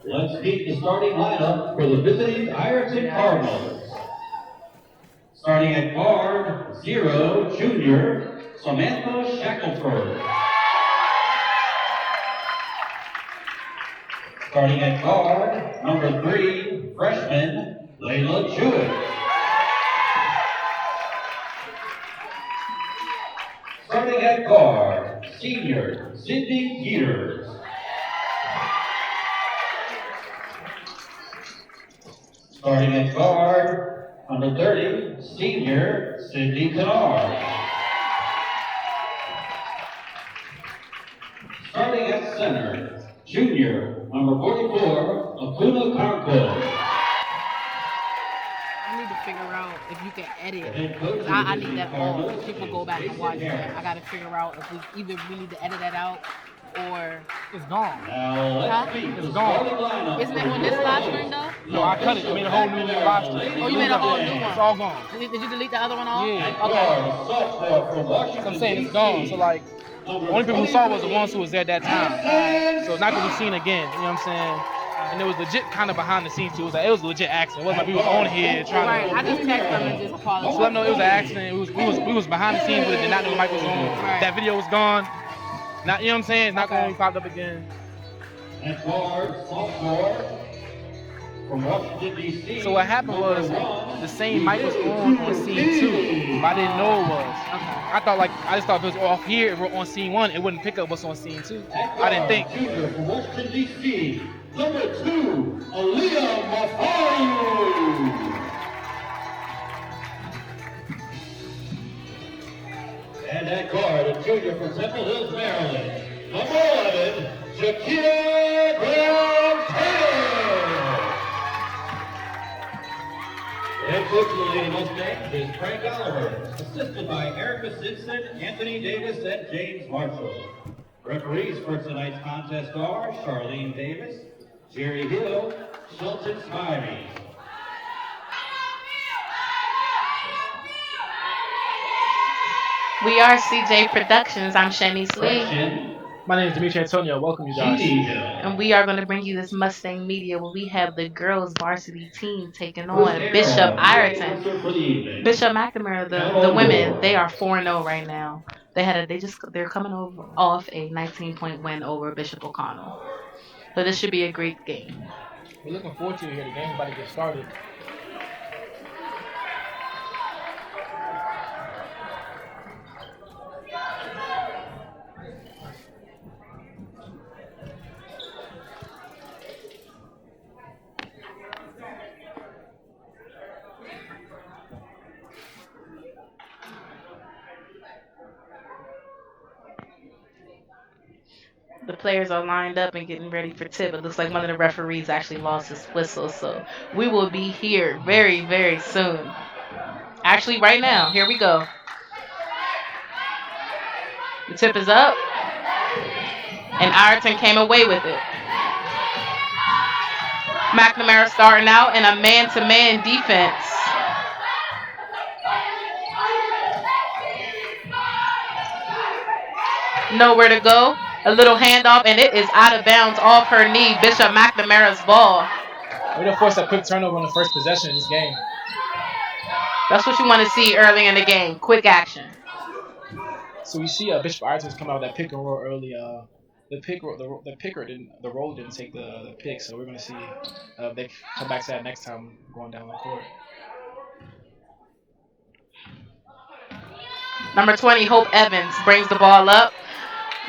Let's meet the starting lineup for the visiting Ireton Cardinals. Starting at guard, 0, junior, Samantha Shackelford. Starting at guard, number 3, freshman, Layla Jewett. Starting at guard, senior, Sydney Peters. Starting at guard, number 30, senior, Sydney Kennard. Starting at center, junior, number 44, Akuna Karko. I need to figure out if you can edit, because I need that ball. People go back and watch that. I got to figure out if we need to edit that out or it's gone. Huh? It's gone. Isn't it on this live stream though? No, I cut it. I made a whole new live stream. Oh, you made a whole new one? It's all gone. Did you delete the other one off? Yeah. Okay. So I'm saying it's gone. So like, the only people who saw was the ones who was there at that time. So it's not gonna be seen again. You know what I'm saying? And it was legit kind of behind the scenes too. It was a legit accident. It wasn't like we was on here trying to. Right. I just texted them and just apologized. So let them know it was an accident. We was behind the scenes with it. Did not know the mic was on. Right. That video was gone. Not, you know what I'm saying? It's not going to be popped up again. And guard, sophomore from Washington, D.C. So what happened was the same mic was on scene 2, but I didn't know it was. I just thought if it was off here, if we're on scene 1, it wouldn't pick up what's on scene 2. I didn't think. Junior from Washington, D.C., number 2, Aaliyah Mafaru. And at guard, a junior from Temple Hills, Maryland, number 11, Shakira Brown-Taylor. Head coach of the Lady Mustangs is Frank Oliver, assisted by Erica Simpson, Anthony Davis, and James Marshall. Referees for tonight's contest are Charlene Davis, Jerry Hill, Shelton Spivey. We are CJ Productions. I'm Shanice Lee. My name is Dimitri Antonio. Welcome, you guys. And we are going to bring you this Mustang Media where we have the girls varsity team taking on Bisop Ireton. Bisop McNamara, the women, they are 4-0 right now. They're coming off a 19-point win over Bishop O'Connell. So this should be a great game. We're looking forward to it here. The game's about to get started. The players are lined up and getting ready for tip. It looks like one of the referees actually lost his whistle. So we will be here very, very soon. Actually, right now. Here we go. The tip is up. And Ireton came away with it. McNamara starting out in a man-to-man defense. Nowhere to go. A little handoff, and it is out of bounds off her knee. Bisop McNamara's ball. We're going to force a quick turnover on the first possession of this game. That's what you want to see early in the game. Quick action. So we see Bishop Ireton's come out with that pick and roll early. The roll didn't take the pick, so we're going to see if they come back to that next time going down the court. Number 20, Hope Evans, brings the ball up.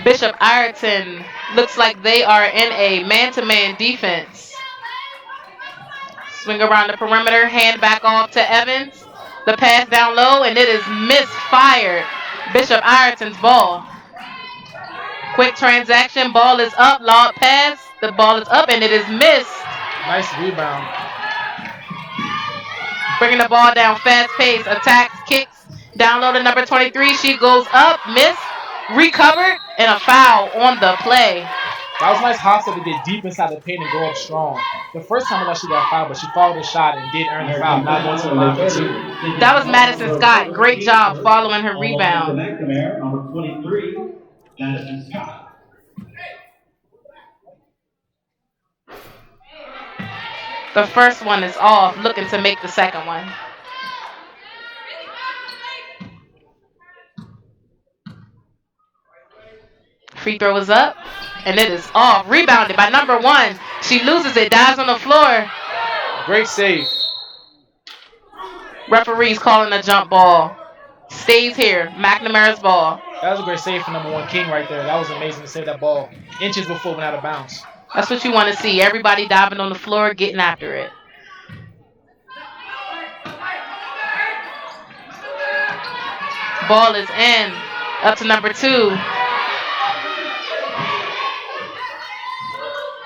Bisop Ireton looks like they are in a man-to-man defense. Swing around the perimeter, hand back off to Evans. The pass down low, and it is misfired. Bisop Ireton's ball. Quick transaction, ball is up, lob pass. The ball is up, and it is missed. Nice rebound. Bringing the ball down, fast pace, attacks, kicks. Down low to number 23, she goes up, missed. Recovered, and a foul on the play. That was a nice hustle to get deep inside the paint and go up strong. The first time I thought she got fouled, but she followed the shot and did earn the foul. Not going to the line for 2. That was Madison Scott. Great job following her rebound. McNamara, number 23, Madison Scott. The first one is off, looking to make the second one. Free throw is up, and it is off. Rebounded by number 1. She loses it, dives on the floor. Great save. Referee's calling a jump ball. Stays here. McNamara's ball. That was a great save for number 1 King right there. That was amazing to save that ball inches before it went out of bounds. That's what you want to see. Everybody diving on the floor, getting after it. Ball is in. Up to number 2.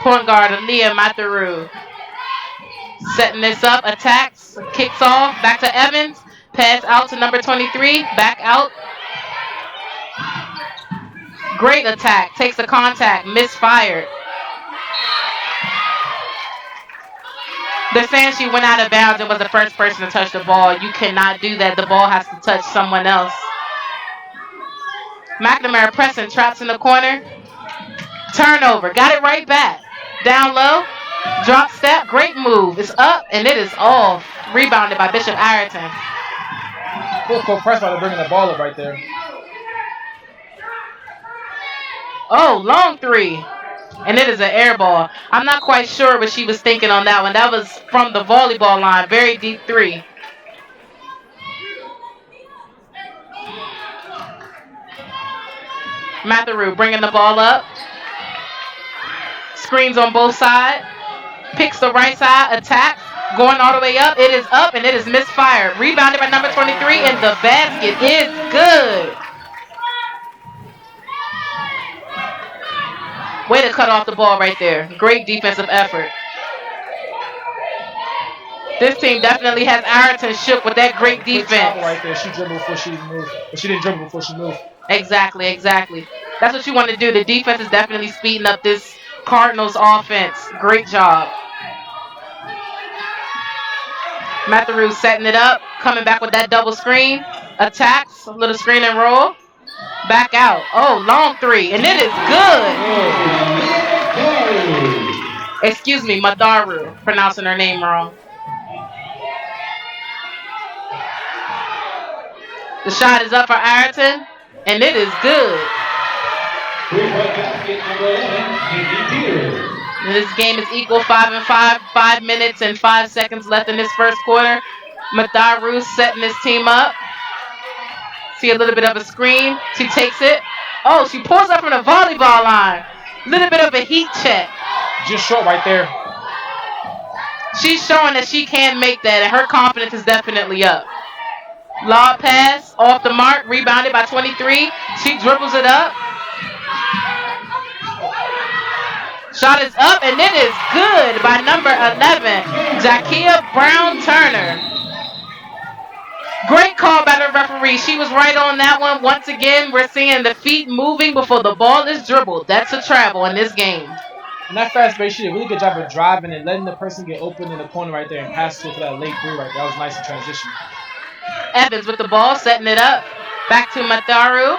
Point guard, Aaliyah Matharu. Setting this up, attacks, kicks off, back to Evans. Pass out to number 23, back out. Great attack, takes the contact, misfired. They're saying she went out of bounds and was the first person to touch the ball. You cannot do that. The ball has to touch someone else. McNamara pressing, traps in the corner. Turnover, got it right back. Down low, drop step, great move. It's up and it is off. Rebounded by Bisop Ireton. Full court press by bringing the ball up right there. Oh, long 3. And it is an air ball. I'm not quite sure what she was thinking on that one. That was from the volleyball line. Very deep 3. Matharu bringing the ball up. Screens on both sides. Picks the right side. Attacks. Going all the way up. It is up and it is misfired. Rebounded by number 23 and the basket is good. Way to cut off the ball right there. Great defensive effort. This team definitely has Ireton shook with that great defense. Right there. She dribbled before she moved. But she didn't dribble before she moved. Exactly. That's what you want to do. The defense is definitely speeding up this Cardinals offense. Great job. Matharu setting it up. Coming back with that double screen. Attacks. A little screen and roll. Back out. Oh, long 3. And it is good. Excuse me, Matharu. Pronouncing her name wrong. The shot is up for Ireton. And it is good. This game is equal 5-5. 5 minutes and 5 seconds left in this first quarter. Matharu setting his team up. See a little bit of a screen. She takes it. Oh, she pulls up from the volleyball line. Little bit of a heat check. Just short right there. She's showing that she can make that, and her confidence is definitely up. Lob pass off the mark. Rebounded by 23. She dribbles it up. Shot is up, and it is good by number 11, Jakia Brown-Turner. Great call by the referee. She was right on that one. Once again, we're seeing the feet moving before the ball is dribbled. That's a travel in this game. And that fast break, she did a really good job of driving and letting the person get open in the corner right there and pass to it for that late 3 right there. That was nice in transition. Evans with the ball, setting it up. Back to Matharu.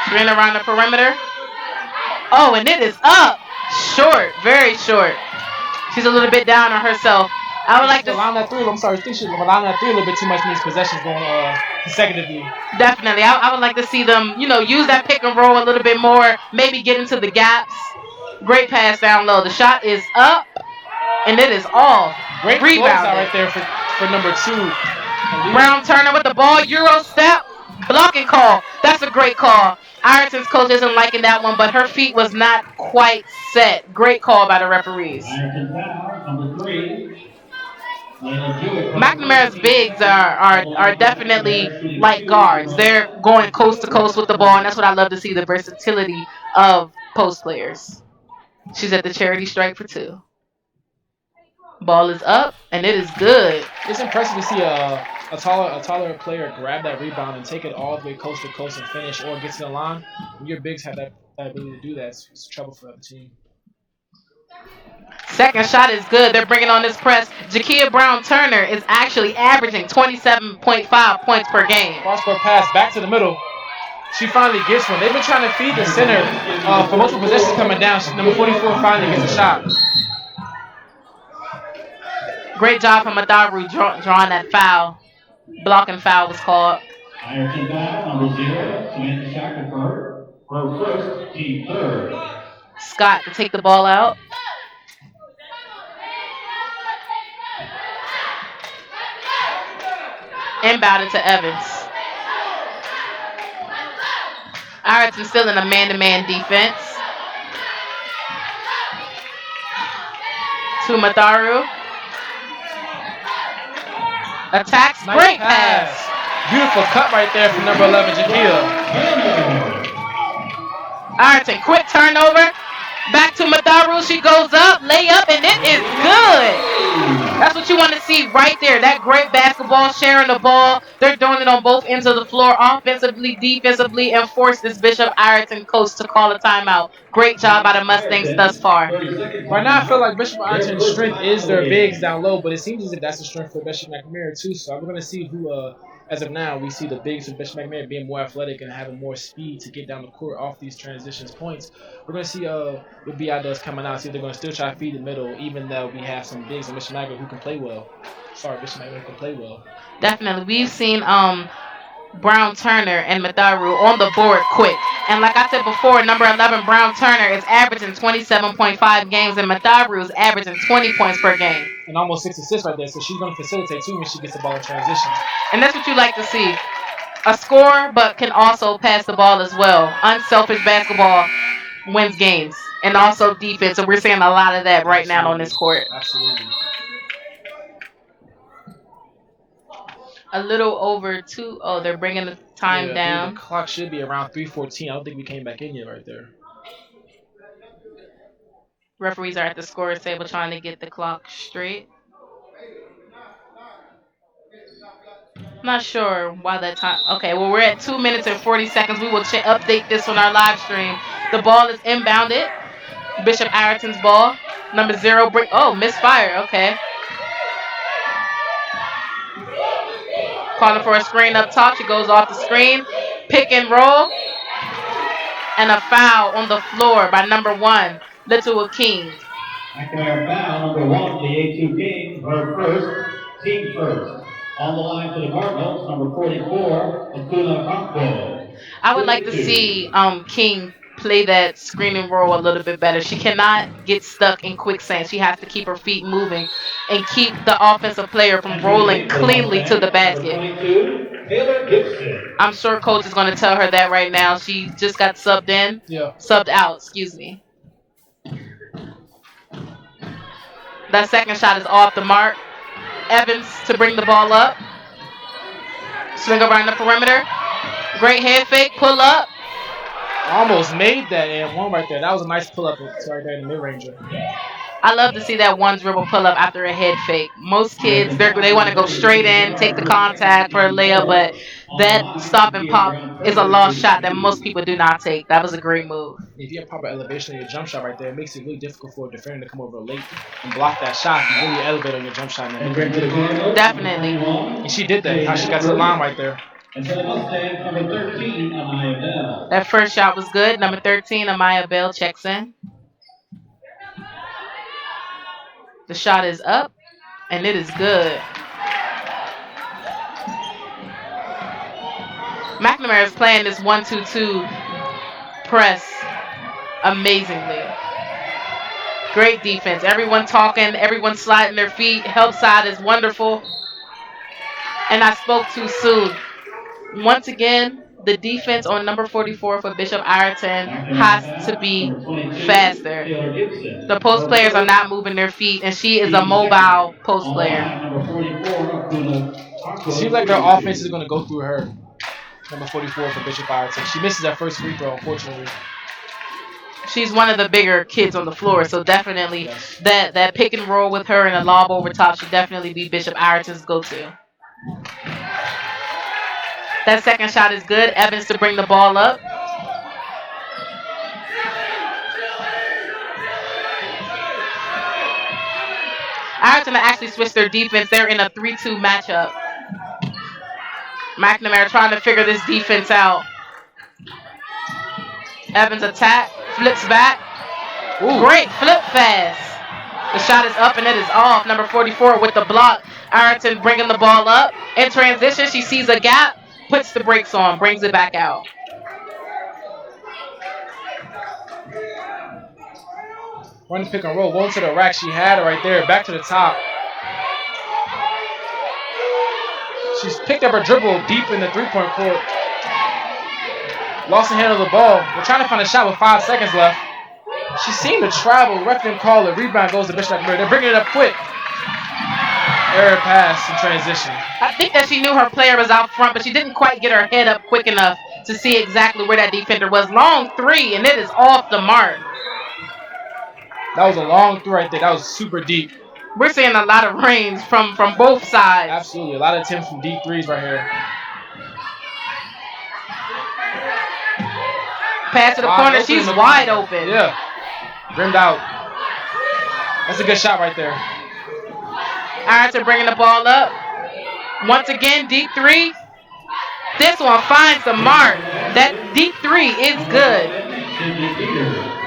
Screen around the perimeter. Oh, and it is up. Short, very short. She's a little bit down on herself. I would like to relying on that 3. I'm sorry, I think she's relying on that 3 a little bit too much in these possessions going consecutively. Definitely. I would like to see them, use that pick and roll a little bit more. Maybe get into the gaps. Great pass down low. The shot is up, and it is off. Great rebound right there for number 2. Brown-Turner with the ball. Euro step. Blocking call. That's a great call. Ireton's coach isn't liking that one, but her feet was not quite set. Great call by the referees. McNamara's bigs are definitely like guards. They're going coast to coast with the ball, and that's what I love to see, the versatility of post players. She's at the charity strike for 2. Ball is up, and it is good. It's impressive to see a taller player grab that rebound and take it all the way coast to coast and finish or get to the line. When your bigs have that ability to do that, it's trouble for the team. Second shot is good. They're bringing on this press. Jakia Brown-Turner is actually averaging 27.5 points per game. Cross-court pass back to the middle. She finally gets one. They've been trying to feed the center for multiple possessions coming down. Number 44 finally gets a shot. Great job from Madaru drawing that foul. Blocking foul was called. Ireton foul, number 0, Samantha Shackelford, her first, team third. Scott to take the ball out. Inbounded to Evans. Ireton still in a man-to-man defense. To Madaru. Attacks. Nice Great pass. Beautiful cut right there from number 11, Jakia. Ireton, quick turnover. Back to Madaru. She goes up, layup, and it is good. That's what you want to see right there. That great basketball, sharing the ball. They're doing it on both ends of the floor, offensively, defensively, and force this Bishop Ireton coach to call a timeout. Great job by the Mustangs thus far. Right now, I feel like Bishop Ireton's strength is their bigs down low, but it seems as if that's a strength for Bishop McNamara too. So we're going to see who, as of now, we see the bigs for Bishop McNamara being more athletic and having more speed to get down the court off these transitions points. We're going to see what BI does coming out. See if they're going to still try to feed the middle, even though we have some bigs in Bishop McNamara who can play well. Bishop McNamara can play well. Definitely. We've seen Brown-Turner and Madaru on the board quick. And like I said before, number 11, Brown-Turner is averaging 27.5 games, and Madaru is averaging 20 points per game. And almost 6 assists right there, so she's going to facilitate too when she gets the ball in transition. And that's what you like to see. A scorer, but can also pass the ball as well. Unselfish basketball wins games. And also defense, and we're seeing a lot of that right now on this court. Absolutely. A little over 2. Oh, they're bringing the time down. The clock should be around 3:14. I don't think we came back in yet right there. Referees are at the scorer's table trying to get the clock straight. I'm not sure why that time. Okay, well, we're at 2 minutes and 40 seconds. We will update this on our live stream. The ball is inbounded. Bishop Ireton's ball. Number 0. Misfire. Okay. Calling for a screen up top. She goes off the screen. Pick and roll. And a foul on the floor by number 1, Little King. McNamara foul, number 1, the A2 King, her first, team first. On the line for the Cardinals, number 44, Akula Akpo. I would like to see King play that screen and roll a little bit better. She cannot get stuck in quicksand. She has to keep her feet moving and keep the offensive player from rolling cleanly to the basket. I'm sure coach is going to tell her that right now. She just got subbed in. Yeah. Subbed out, excuse me. That second shot is off the mark. Evans to bring the ball up. Swing around the perimeter. Great head fake, pull up. Almost made that and one right there. That was a nice pull up right there in the mid-ranger. I love to see that one dribble pull up after a head fake. Most kids, they want to go straight in, take the contact for a layup, but that stop and pop is a lost shot that most people do not take. That was a great move. If you have proper elevation on your jump shot right there, it makes it really difficult for a defender to come over late and block that shot. You really elevate on your jump shot. Definitely. And she did that. How she got to the line right there. Number 13, Amaya Bell. That first shot was good. Number 13, Amaya Bell checks in. The shot is up, and it is good. McNamara is playing this 1-2-2 press amazingly. Great defense. Everyone talking, everyone sliding their feet. Help side is wonderful. And I spoke too soon. Once again, the defense on number 44 for Bishop Ireton has to be faster. The post players are not moving their feet, and she is a mobile post player. It seems like her offense is going to go through her. Number 44 for Bishop Ireton. She misses that first free throw, unfortunately. She's one of the bigger kids on the floor, so definitely that pick and roll with her and a lob over top should definitely be Bishop Ireton's go-to. That second shot is good. Evans to bring the ball up. Ireton actually switched their defense. They're in a 3-2 matchup. McNamara trying to figure this defense out. Evans attack, flips back. Ooh. Great flip fast. The shot is up and it is off. Number 44 with the block. Ireton bringing the ball up. In transition, she sees a gap, puts the brakes on, brings it back out. Running pick and roll, going to the rack. She had it right there. Back to the top. She's picked up her dribble deep in the three-point court. Lost the hand of the ball. We're trying to find a shot with 5 seconds left. She seemed to travel. Ref didn't call it. Rebound goes to Bishop McNamara. They're bringing it up quick. Error pass in transition. I think that she knew her player was out front, but she didn't quite get her head up quick enough to see exactly where that defender was. Long three, and it is off the mark. That was a long three right there. That was super deep. We're seeing a lot of range from both sides. Absolutely. A lot of attempts from deep threes right here. Pass to the corner. She's wide open. Yeah. Rimmed out. That's a good shot right there. Ireton bringing the ball up. Once again, deep three. This one finds the mark. That deep three is good.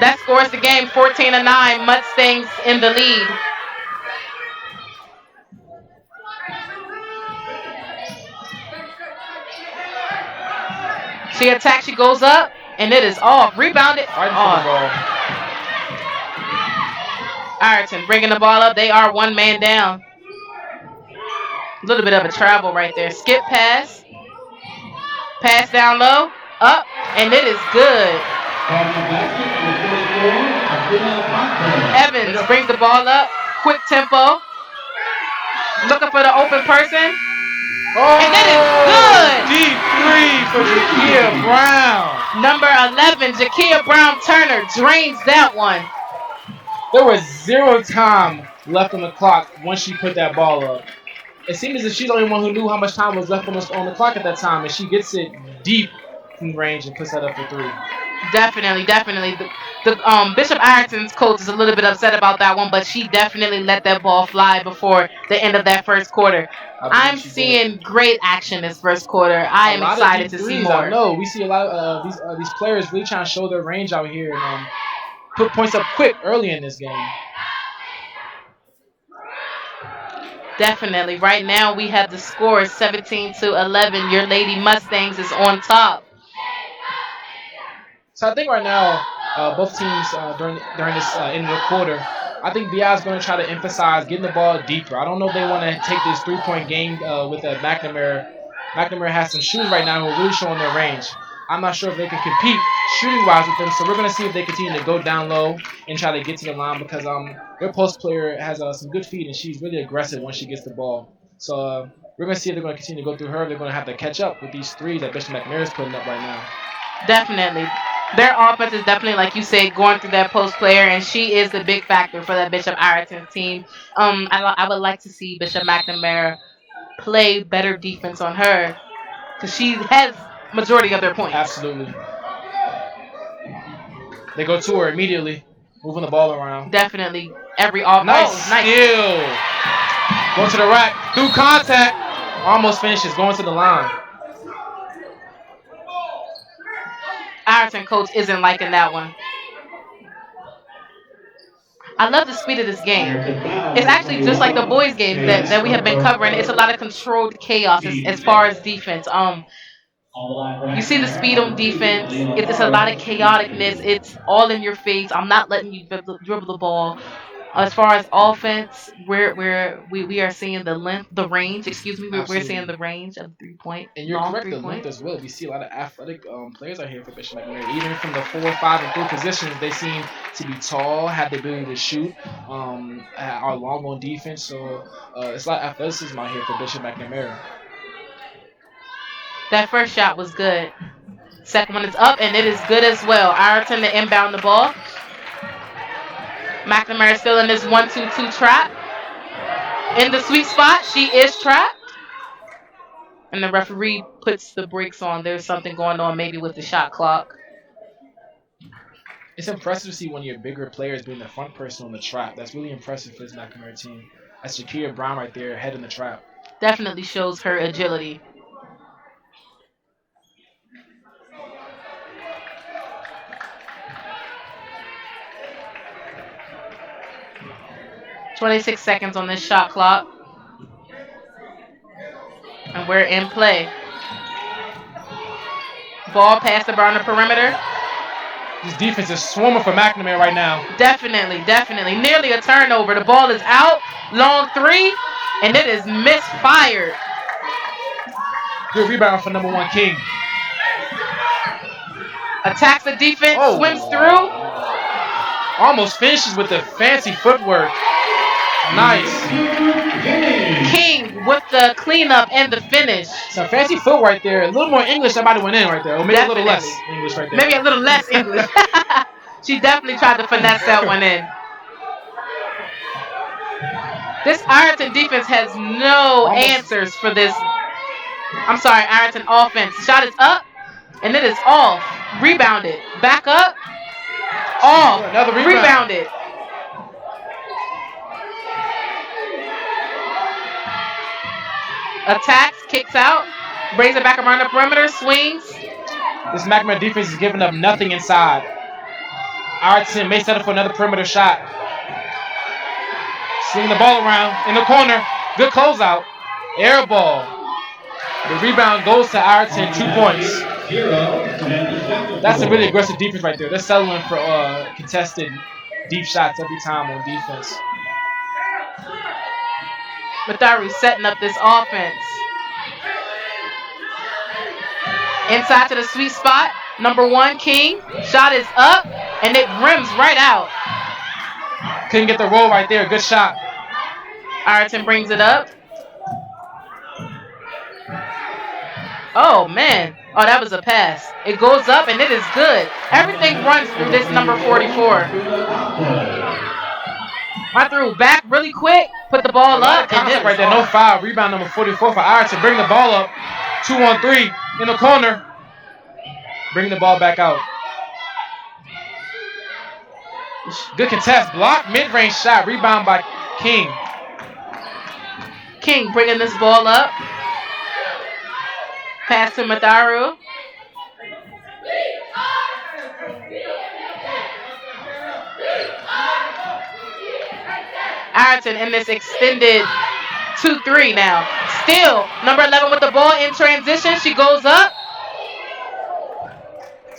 That scores the game 14-9. Mustangs in the lead. She attacks, she goes up, and it is off. Rebounded. Ireton bringing the ball up. They are one man down. A little bit of a travel right there. Skip pass. Pass down low. Up. And it is good. Evans brings the ball up. Quick tempo. Looking for the open person. Oh, and that is good. Deep three for Jakia Brown. Number 11, Jakia Brown Turner drains that one. There was 0 time left on the clock once she put that ball up. It seemed as if she's the only one who knew how much time was left on the clock at that time, and she gets it deep from range and puts that up for 3. Definitely. The Bishop Ireton's coach is a little bit upset about that one, but she definitely let that ball fly before the end of that first quarter. I'm seeing great action this first quarter. I am excited to see more. I know. We see a lot of these players really trying to show their range out here and put points up quick early in this game. Definitely. Right now we have the score 17-11. Your Lady Mustangs is on top. So I think right now, both teams during this end of the quarter, I think BI is going to try to emphasize getting the ball deeper. I don't know if they want to take this 3-point game with McNamara. McNamara has some shooters right now who are really showing their range. I'm not sure if they can compete shooting-wise with them, so we're going to see if they continue to go down low and try to get to the line because their post player has some good feet and she's really aggressive when she gets the ball. So we're going to see if they're going to continue to go through her. They're going to have to catch up with these threes that Bishop McNamara is putting up right now. Definitely. Their offense is definitely, like you said, going through that post player, and she is the big factor for that Bishop Ireton team. I would like to see Bishop McNamara play better defense on her because she has majority of their points. Absolutely. They go to her immediately, moving the ball around. Definitely. Every off. Nice steal. Going to the rack. Through contact. Almost finishes. Going to the line. Ireton coach isn't liking that one. I love the speed of this game. It's actually just like the boys' game that we have been covering. It's a lot of controlled chaos as far as defense. You see the speed on defense. It's a lot of chaoticness. It's all in your face. I'm not letting you dribble the ball. As far as offense, we are seeing the range. Excuse me, we're seeing the range of 3-point. And you're correct, the length as well. We see a lot of athletic players out here for Bishop McNamara. Even from the 4, 5, and 3 positions, they seem to be tall, have the ability to shoot, are long on defense. So it's a lot of athleticism out here for Bishop McNamara. That first shot was good. Second one is up, and it is good as well. Ireton to inbound the ball. McNamara still in this 1-2-2 trap. In the sweet spot, she is trapped. And the referee puts the brakes on. There's something going on maybe with the shot clock. It's impressive to see one of your bigger players being the front person on the trap. That's really impressive for this McNamara team. That's Shakira Brown right there, head in the trap. Definitely shows her agility. "26 seconds on this shot clock. And we're in play. Ball past the bar on the perimeter. This defense is swarming for McNamara right now. Definitely. Nearly a turnover. The ball is out. Long three. And it is misfired. Good rebound for number 1 King. Attacks the defense. Swims through. Almost finishes with the fancy footwork. Nice. King with the cleanup and the finish. Some fancy foot right there. A little more English, that might have went in right there. Or maybe a little less English right there. Maybe a little less English. She definitely tried to finesse that one in. This Ireton defense has no answers for this. I'm sorry, Ireton offense. Shot is up, and it is off. Rebounded. Back up. Off. Another rebound. Rebounded. Attacks, kicks out, brings it back around the perimeter, swings. This McNamara defense is giving up nothing inside. Ireton may settle for another perimeter shot. Swinging the ball around in the corner. Good closeout. Air ball. The rebound goes to Ireton, 2 points. That's a really aggressive defense right there. They're settling for contested deep shots every time on defense. Matharu setting up this offense. Inside to the sweet spot. Number 1, King. Shot is up, and it rims right out. Couldn't get the roll right there. Good shot. Ireton brings it up. Oh, man. Oh, that was a pass. It goes up, and it is good. Everything runs through this number 44. I threw back really quick, put the ball up, and right there, no foul. Rebound number 44 for Ireton. Bring the ball up. 2-on-3 in the corner. Bring the ball back out. Good contest. Block, mid-range shot. Rebound by King. King bringing this ball up. Pass to Matharu. Ireton in this extended 2-3 now. Still, number 11 with the ball in transition. She goes up.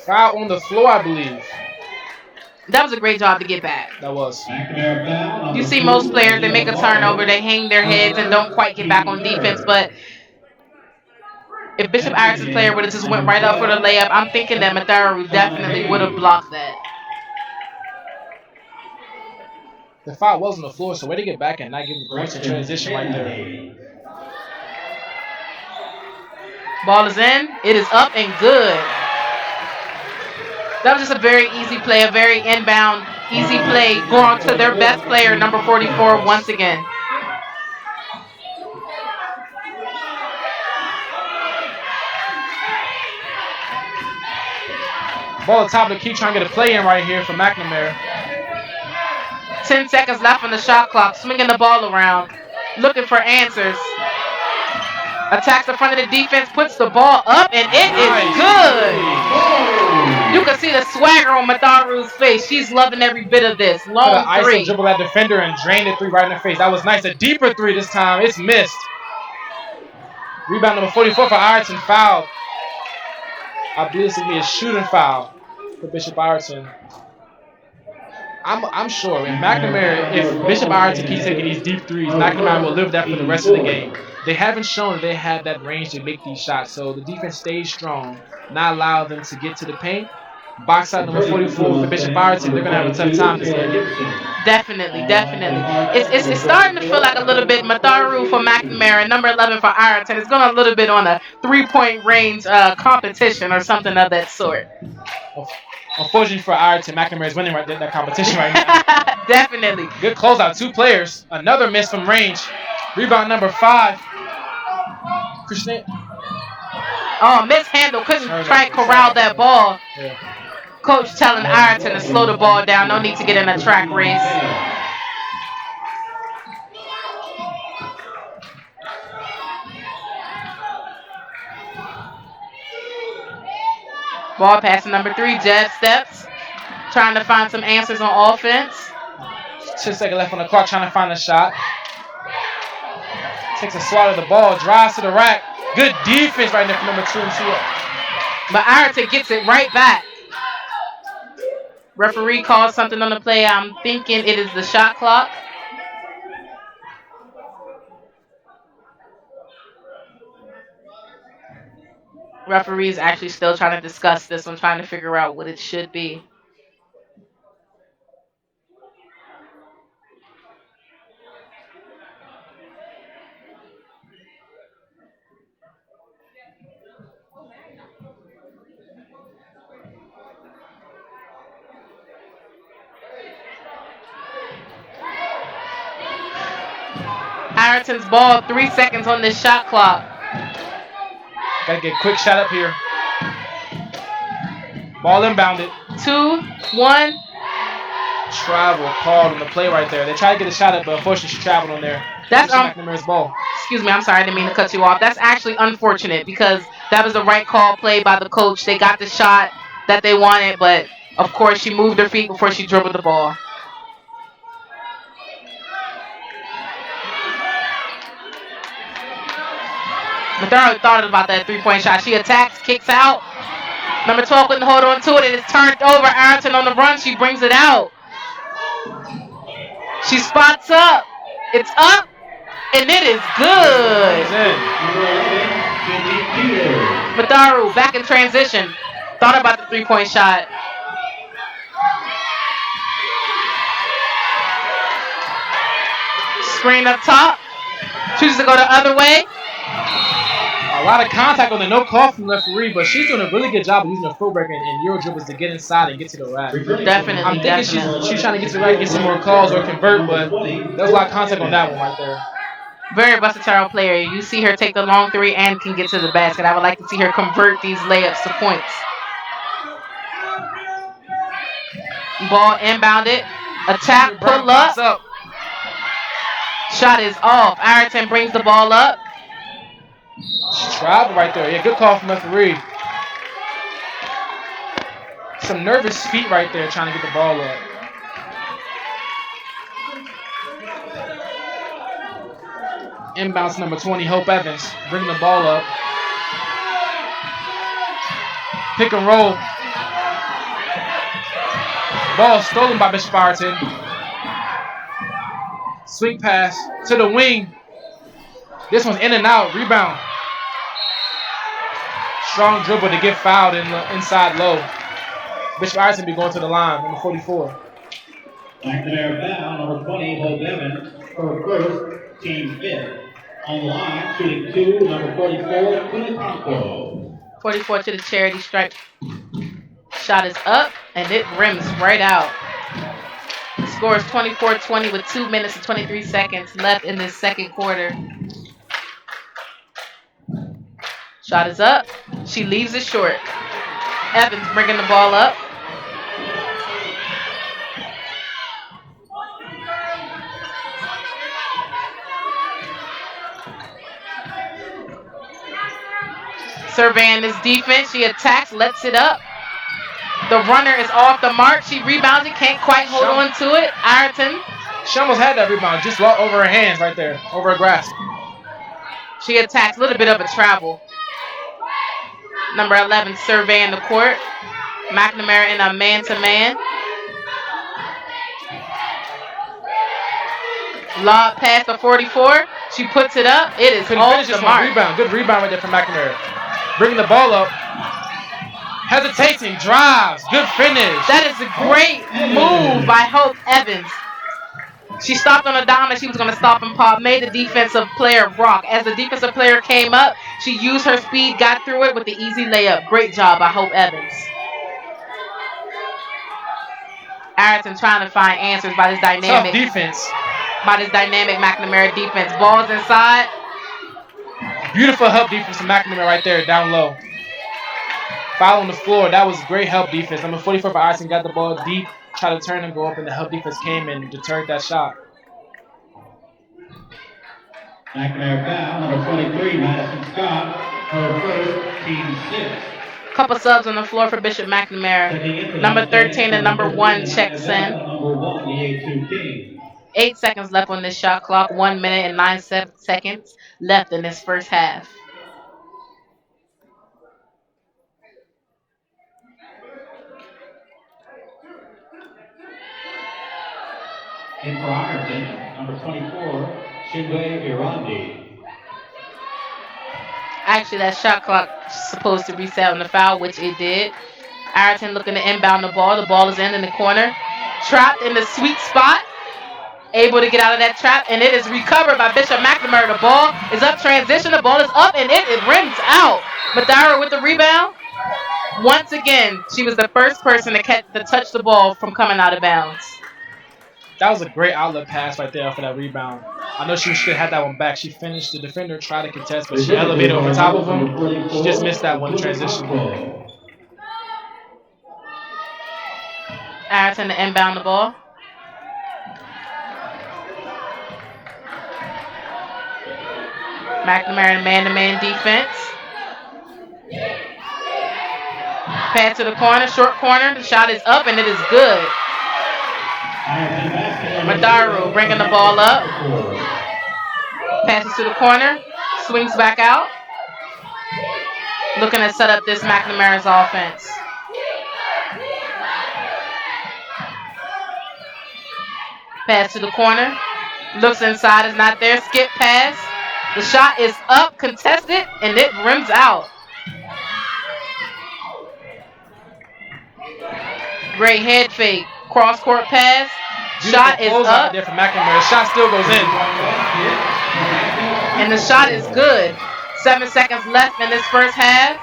Foul on the floor, I believe. That was a great job to get back. That was. You see most players, they make a turnover, they hang their heads and don't quite get back on defense. But if Bishop Ireton's player would have just went right up for the layup, I'm thinking that Matharu definitely would have blocked that. The foul was on the floor, so way to get back and not give the points in transition right there. Ball is in. It is up and good. That was just a very easy play, a very inbound, easy play. Going to their best player, number 44, once again. Ball at top of the key, trying to get a play in right here for McNamara. 10 seconds left on the shot clock. Swinging the ball around. Looking for answers. Attacks the front of the defense. Puts the ball up. And it is good. You can see the swagger on Matharu's face. She's loving every bit of this. Long three. Dribble that defender and drain the 3 right in the face. That was nice. A deeper 3 this time. It's missed. Rebound number 44 for Ireton. Foul. I believe this will be a shooting foul for Bishop Ireton. I'm sure if Bishop Ireton keeps taking these deep threes, McNamara will live that for the rest of the game. They haven't shown that they have that range to make these shots, so the defense stays strong, not allow them to get to the paint. Box out number 44 for Bishop Ireton. They're going to have a tough time this game. Definitely. It's starting to feel like a little bit Matharu for McNamara, number 11 for Ireton. It's going a little bit on a 3-point range competition or something of that sort. Unfortunately for Ireton, McNamara is winning that competition right now. Definitely. Good closeout. 2 players. Another miss from range. Rebound number 5. Christian. Oh, mishandle. Couldn't try and corral that ball. Yeah. Coach telling Ireton to slow the ball down. No need to get in a track race. Ball pass to number 3, jab steps. Trying to find some answers on offense. 2 seconds left on the clock, trying to find a shot. Takes a swat of the ball, drives to the rack. Good defense right there for number 2 and 2. But Ireton gets it right back. Referee calls something on the play. I'm thinking it is the shot clock. Referee is actually still trying to discuss this one, trying to figure out what it should be. Ireton's ball, 3 seconds on this shot clock. Gotta get a quick shot up here. Ball inbounded. 2, 1. Travel called on the play right there. They tried to get a shot up, but unfortunately she traveled on there. That's McNamara's ball. Excuse me, I'm sorry, I didn't mean to cut you off. That's actually unfortunate because that was the right call play by the coach. They got the shot that they wanted, but of course she moved her feet before she dribbled the ball. McNamara thought about that 3-point shot. She attacks, kicks out. Number 12 couldn't hold on to it. It is turned over. Ireton on the run. She brings it out. She spots up. It's up. And it is good. Madaru back in transition. Thought about the 3-point shot. Screen up top. Chooses to go the other way. A lot of contact on the no call from the referee, but she's doing a really good job of using her foot break and Euro dribbles to get inside and get to the rack. Definitely. I'm thinking she's trying to get to the rack, get some more calls or convert, but there's a lot of contact on that one right there. Very versatile player. You see her take the long 3 and can get to the basket. I would like to see her convert these layups to points. Ball inbounded. Attack, pull up. Shot is off. Ireton brings the ball up. She traveled right there. Yeah, good call from referee. Some nervous feet right there trying to get the ball up. Inbounds number 20, Hope Evans, bringing the ball up. Pick and roll. Ball stolen by Bishop Ireton. Swing pass to the wing. This one's in and out. Rebound. Strong dribble to get fouled inside low. Bishop Ireton be going to the line, number 44. McNamara foul, number 20, Hope Evans, her first, team 5th. On the line, shooting 2, number 44, Kulipanko. 44 to the charity stripe. Shot is up, and it rims right out. The score is 24-20 with 2 minutes and 23 seconds left in this second quarter. Shot is up. She leaves it short. Evans bringing the ball up. Surveying this defense. She attacks, lets it up. The runner is off the mark. She rebounded, can't quite hold on to it. Ireton. She almost had that rebound, just well over her hands right there, over her grasp. She attacks, a little bit of a travel. Number 11 surveying the court. McNamara in a man-to-man. Lob pass to 44. She puts it up. It is off the mark. Rebound. Good rebound right there from McNamara. Bringing the ball up. Hesitating. Drives. Good finish. That is a great move by Hope Evans. She stopped on a dime and she was going to stop and pop. Made the defensive player rock. As the defensive player came up, she used her speed, got through it with the easy layup. Great job by Hope Evans. Ireton trying to find answers by this dynamic defense. By this dynamic McNamara defense. Balls inside. Beautiful help defense from McNamara right there, down low. Foul on the floor. That was great help defense. Number 44 for Ireton got the ball deep, tried to turn and go up, and the help defense came and deterred that shot. McNamara foul, number 23, Madison Scott, her first, team 6. Couple subs on the floor for Bishop McNamara. Number 13 and number 1 checks in. 8 seconds left on this shot clock. 1 minute and 9 seconds left in this first half. In for Ireton, number 24, Shindwe Irandi. Actually, that shot clock supposed to reset on the foul, which it did. Ireton looking to inbound the ball. The ball is in the corner. Trapped in the sweet spot. Able to get out of that trap, and it is recovered by Bishop McNamara. The ball is up, transition. The ball is up, and it rims out. Madara with the rebound. Once again, she was the first person to touch the ball from coming out of bounds. That was a great outlet pass right there for that rebound. I know she should have had that one back. She finished. The defender tried to contest, but she elevated over top of him. She just missed that one transition. Ireton to inbound the ball. McNamara man-to-man defense. Pass to the corner, short corner. The shot is up, and it is good. Madaru bringing the ball up. Passes to the corner. Swings back out. Looking to set up this McNamara's offense. Pass to the corner. Looks inside, is not there. Skip pass. The shot is up, contested, and it rims out. Great head fake. Cross court pass. Shot is up. There for McNamara. Shot still goes in. And the shot is good. 7 seconds left in this first half.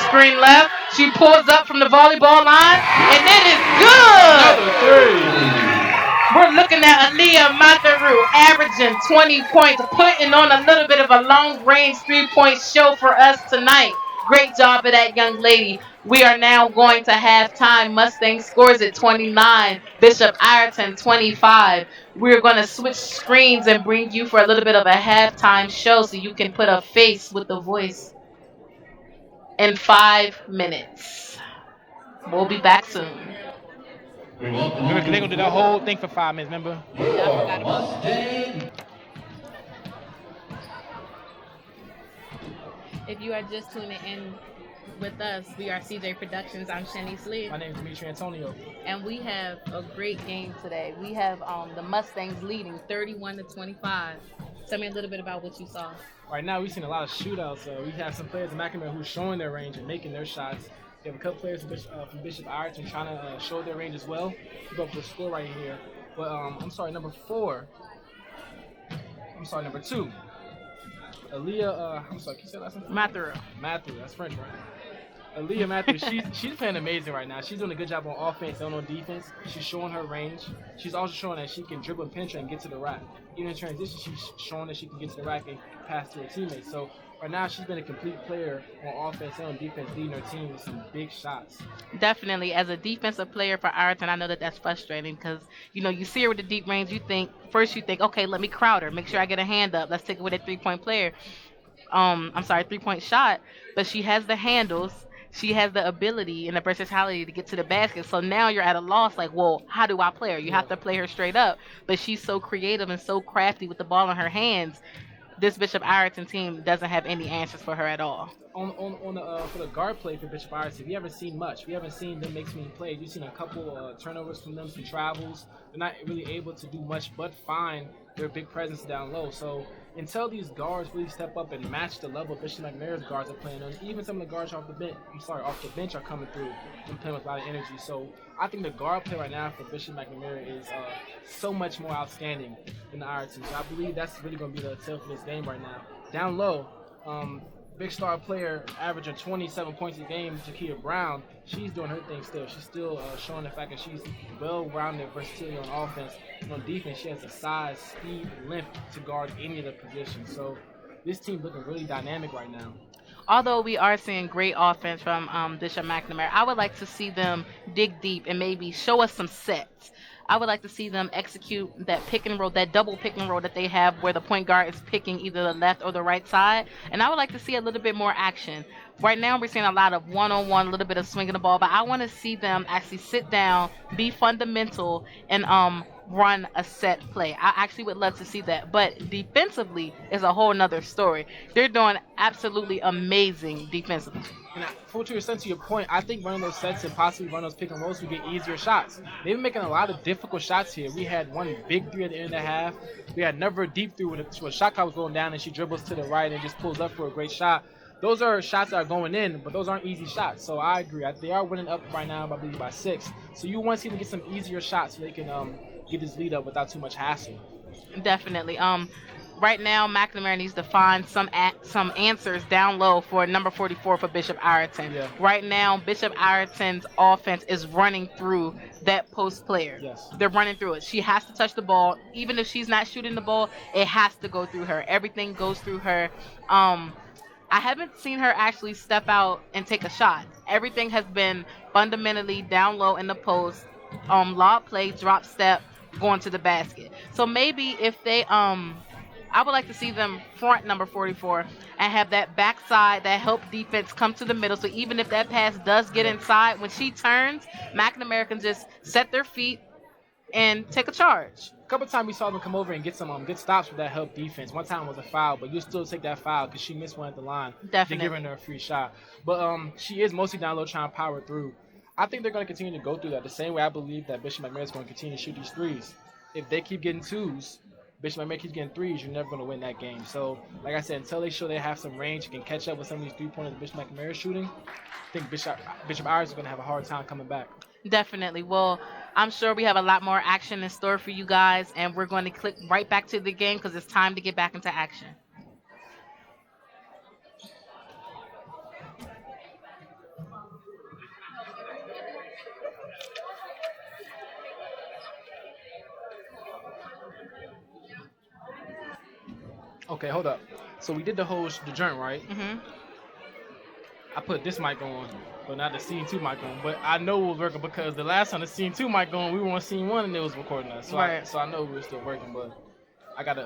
Screen left. She pulls up from the volleyball line, and it is good. Another 3. We're looking at Aaliyah Matharu averaging 20 points, putting on a little bit of a long-range three-point show for us tonight. Great job of that young lady. We are now going to halftime. Mustang scores at 29. Bishop Ireton 25. We're going to switch screens and bring you for a little bit of a halftime show so you can put a face with the voice in 5 minutes. We'll be back soon. They're going to do that whole thing for 5 minutes, remember? If you are just tuning in with us, we are CJ Productions. I'm Shanice Lee. My name is Dimitri Antonio. And we have a great game today. We have the Mustangs leading 31-25. Tell me a little bit about what you saw. Right now, we've seen a lot of shootouts. We have some players in McNamara who's showing their range and making their shots. We have a couple players from Bishop Ireton trying to show their range as well. Keep up the score right here. But number 4. Number 2. Aaliyah, can you say last name? Matharu, that's French, right? Aaliyah Matthews, she's playing amazing right now. She's doing a good job on offense and on defense. She's showing her range. She's also showing that she can dribble and penetrate and get to the rack. Even in transition, she's showing that she can get to the rack and pass to her teammates. So right now, she's been a complete player on offense and on defense, leading her team with some big shots. definitely. As a defensive player for Ireton, I know that that's frustrating because, you see her with the deep range. You think, okay, let me crowd her. Make sure I get a hand up. Let's take it with a three-point player. Three-point shot. But she has the handles. She has the ability and the versatility to get to the basket. So now you're at a loss, like, well, how do I play her? You have to play her straight up. But she's so creative and so crafty with the ball in her hands. This Bishop Ireton team doesn't have any answers for her at all. For the guard play for Bishop Ireton, we haven't seen much. We haven't seen them make many plays. We've seen a couple turnovers from them, some travels. They're not really able to do much but find their big presence down low. So until these guards really step up and match the level Bishop McNamara's guards are playing on, even some of the guards off the bench are coming through and playing with a lot of energy. So I think the guard play right now for Bishop McNamara is so much more outstanding than the Ireton. So I believe that's really going to be the tell for this game right now. Down low, big star player averaging 27 points a game, Jakia Brown, she's doing her thing still. She's still showing the fact that she's well-rounded versatility on offense. And on defense, she has the size, speed, and length to guard any of the positions. So this team's looking really dynamic right now. Although we are seeing great offense from Bishop McNamara, I would like to see them dig deep and maybe show us some sets. I would like to see them execute that pick and roll, that double pick and roll that they have where the point guard is picking either the left or the right side. And I would like to see a little bit more action. Right now, we're seeing a lot of one-on-one, a little bit of swinging the ball, but I want to see them actually sit down, be fundamental, and run a set play. I actually would love to see that. But defensively is a whole nother story. They're doing absolutely amazing defensively. And full to your point, I think running those sets and possibly running those pick and rolls, we get easier shots. They've been making a lot of difficult shots here. We had one big three at the end of the half. We had never a deep three when a shot clock was going down and she dribbles to the right and just pulls up for a great shot. Those are shots that are going in, but those aren't easy shots. So I agree. They are winning up right now, I believe, by 6. So you want to see them get some easier shots so they can get this lead up without too much hassle. Definitely. Right now, McNamara needs to find some answers down low for number 44 for Bishop Ireton. Yeah. Right now, Bishop Ireton's offense is running through that post player. Yes. They're running through it. She has to touch the ball. Even if she's not shooting the ball, it has to go through her. Everything goes through her. I haven't seen her actually step out and take a shot. Everything has been fundamentally down low in the post, lob play, drop step, going to the basket. So maybe if they I would like to see them front number 44 and have that backside, that help defense come to the middle. So even if that pass does get inside, when she turns, McNamara can just set their feet and take a charge. A couple times we saw them come over and get some good stops with that help defense. One time was a foul, but you still take that foul because she missed one at the line. Definitely. They're giving her a free shot. But she is mostly down low trying to power through. I think they're going to continue to go through that the same way I believe that Bishop McNamara is going to continue to shoot these threes. If they keep getting twos, Bishop McNamara keeps getting threes, you're never going to win that game. So, like I said, until they show they have some range and can catch up with some of these three-pointers that Bishop McNamara is shooting, I think Bishop Ireton is going to have a hard time coming back. Definitely. Well, I'm sure we have a lot more action in store for you guys, and we're going to click right back to the game because it's time to get back into action. Okay, hold up. So we did the joint, right? Mm-hmm. I put this mic on, but not the scene 2 mic on. But I know it was working because the last time the scene 2 mic on, we were on scene 1 and it was recording us. So right. I know we were still working, but I got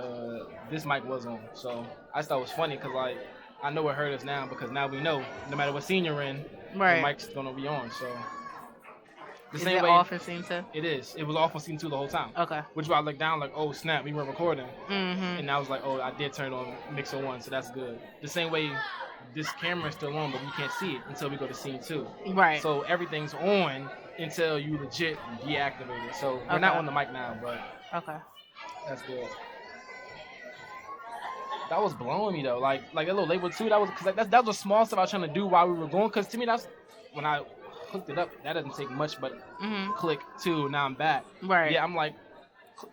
this mic was on. So I just thought it was funny because I know it hurt us now because now we know no matter what scene you're in, right, the mic's gonna be on. So the is same it way off in scene 2? It is. It was off on scene 2 the whole time. Okay. Which I looked down like, oh snap, we weren't recording. Mm-hmm. And I was like, oh, I did turn it on Mixer 1, so that's good. The same way this camera is still on, but we can't see it until we go to scene 2. Right. So everything's on until you legit deactivate it. So we're not on the mic now, but okay, that's good. That was blowing me though, like a little label too. That was because that was small stuff I was trying to do while we were going. Because to me, that's when I hooked it up. That doesn't take much, but click 2. Now I'm back. Right. Yeah, I'm like,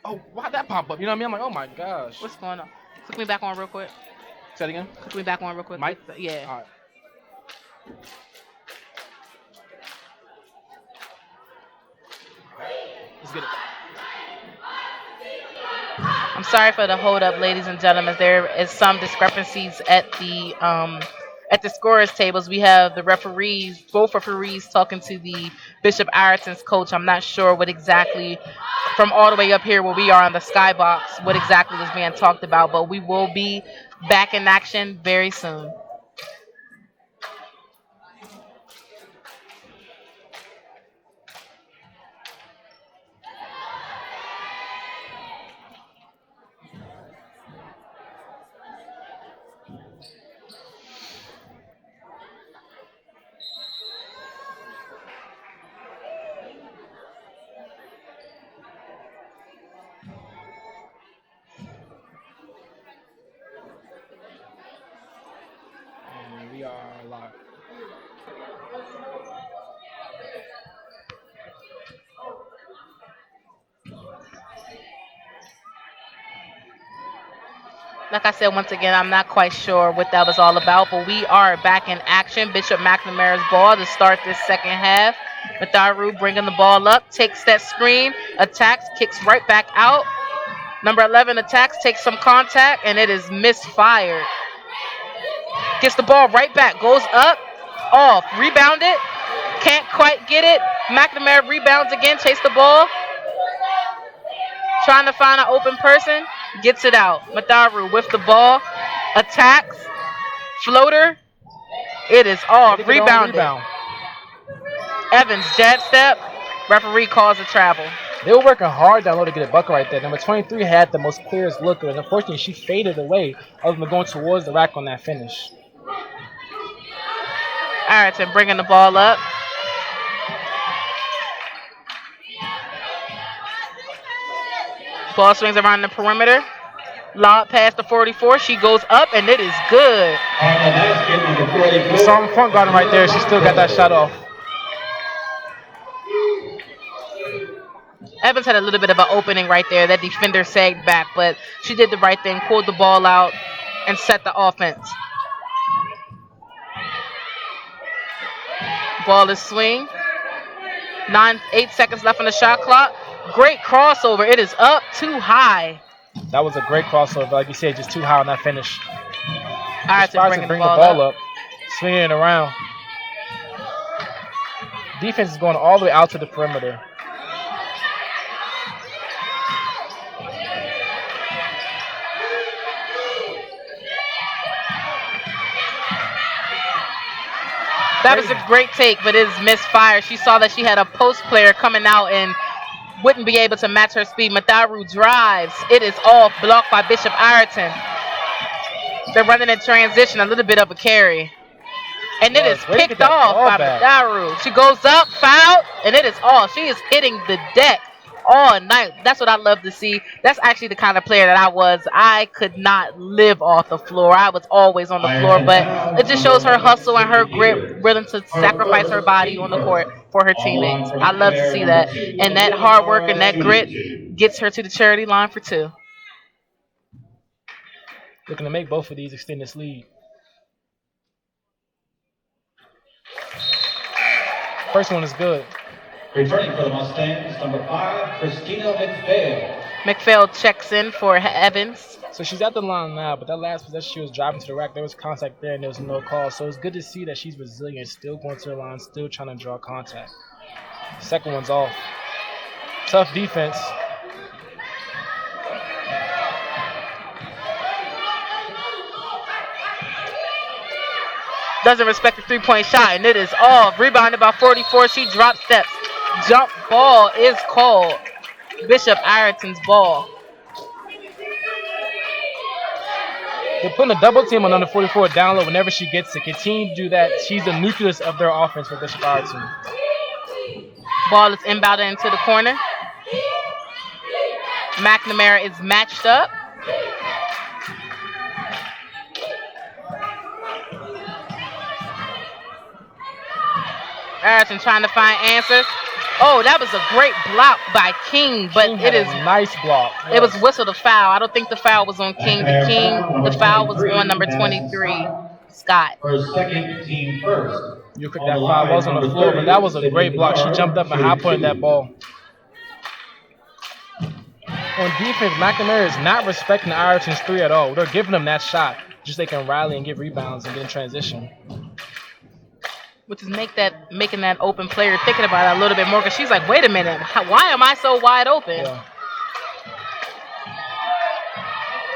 oh, why'd that pop up? You know what I mean? I'm like, oh my gosh. What's going on? Click me back on real quick. Say it again. Click me back on real quick. Mike? Yeah. All right. Let's get it. I'm sorry for the hold up, ladies and gentlemen. There is some discrepancies at the scorers tables. We have the referees, both referees, talking to the Bishop Ireton's coach. I'm not sure what exactly, from all the way up here where we are on the skybox, what exactly was being talked about. But we will be back in action very soon. And we are live. Like I said, once again, I'm not quite sure what that was all about, but we are back in action. Bishop McNamara's ball to start this second half. Matharu bringing the ball up, takes that screen, attacks, kicks right back out. Number 11 attacks, takes some contact, and it is misfired. Gets the ball right back, goes up, off, rebounded, can't quite get it. McNamara rebounds again, chase the ball. Trying to find an open person. Gets it out. Matharu with the ball. Attacks. Floater. It is off. Rebounded. Rebound. Evans jab step. Referee calls a travel. They were working hard down low to get a bucket right there. Number 23 had the most clearest look, and unfortunately she faded away other than going towards the rack on that finish. Ireton bringing the ball up. Ball swings around the perimeter. Lob past the 44. She goes up, and it is good. You saw him front guarding right there. She still got that shot off. Evans had a little bit of an opening right there. That defender sagged back, but she did the right thing, pulled the ball out, and set the offense. Ball is swing. 8 seconds left on the shot clock. Great crossover. It is up too high. That was a great crossover. Like you said, just too high on that finish. Ireton bringing bring the ball up. Swinging it around. Defense is going all the way out to the perimeter. That was a great take, but it is misfire. She saw that she had a post player coming out and wouldn't be able to match her speed. Matharu drives. It is off, blocked by Bishop Ireton. They're running in transition, a little bit of a carry. And it is picked off by Matharu. She goes up, foul, and it is off. She is hitting the deck all night. That's what I love to see. That's actually the kind of player that I was. I could not live off the floor. I was always on the floor, but it just shows her hustle and her grit, willing to sacrifice her body on the court for her teammates. I love to see that. And that hard work and that grit gets her to the charity line for 2. Looking to make both of these extend this lead. First one is good. Returning for the Mustangs, number 5, Christina McPhail. McPhail checks in for Evans. So she's at the line now, but that last possession she was driving to the rack, there was contact there and there was no call. So it's good to see that she's resilient, still going to the line, still trying to draw contact. Second one's off. Tough defense. Doesn't respect the three-point shot, and it is off. Rebounded by 44. She drop steps. Jump ball is called. Bishop Ireton's ball. They're putting a double team on number 44 down low whenever she gets it. Continue to do that. She's the nucleus of their offense for Bishop Ireton. Ball is inbounded into the corner. McNamara is matched up. Ireton trying to find answers. Oh, that was a great block by King, but it is a nice block. Yes. It was whistled a foul. I don't think the foul was on King. The foul was on number 23, Scott. Her second team first. You could that foul was on the floor, but that was a great block. She jumped up and high-pointed that ball. On defense, McNamara is not respecting Ireton's 3 at all. They're giving them that shot, just so they can rally and get rebounds and get in transition. Which is making that open player thinking about it a little bit more, because she's like, wait a minute, why am I so wide open? Yeah.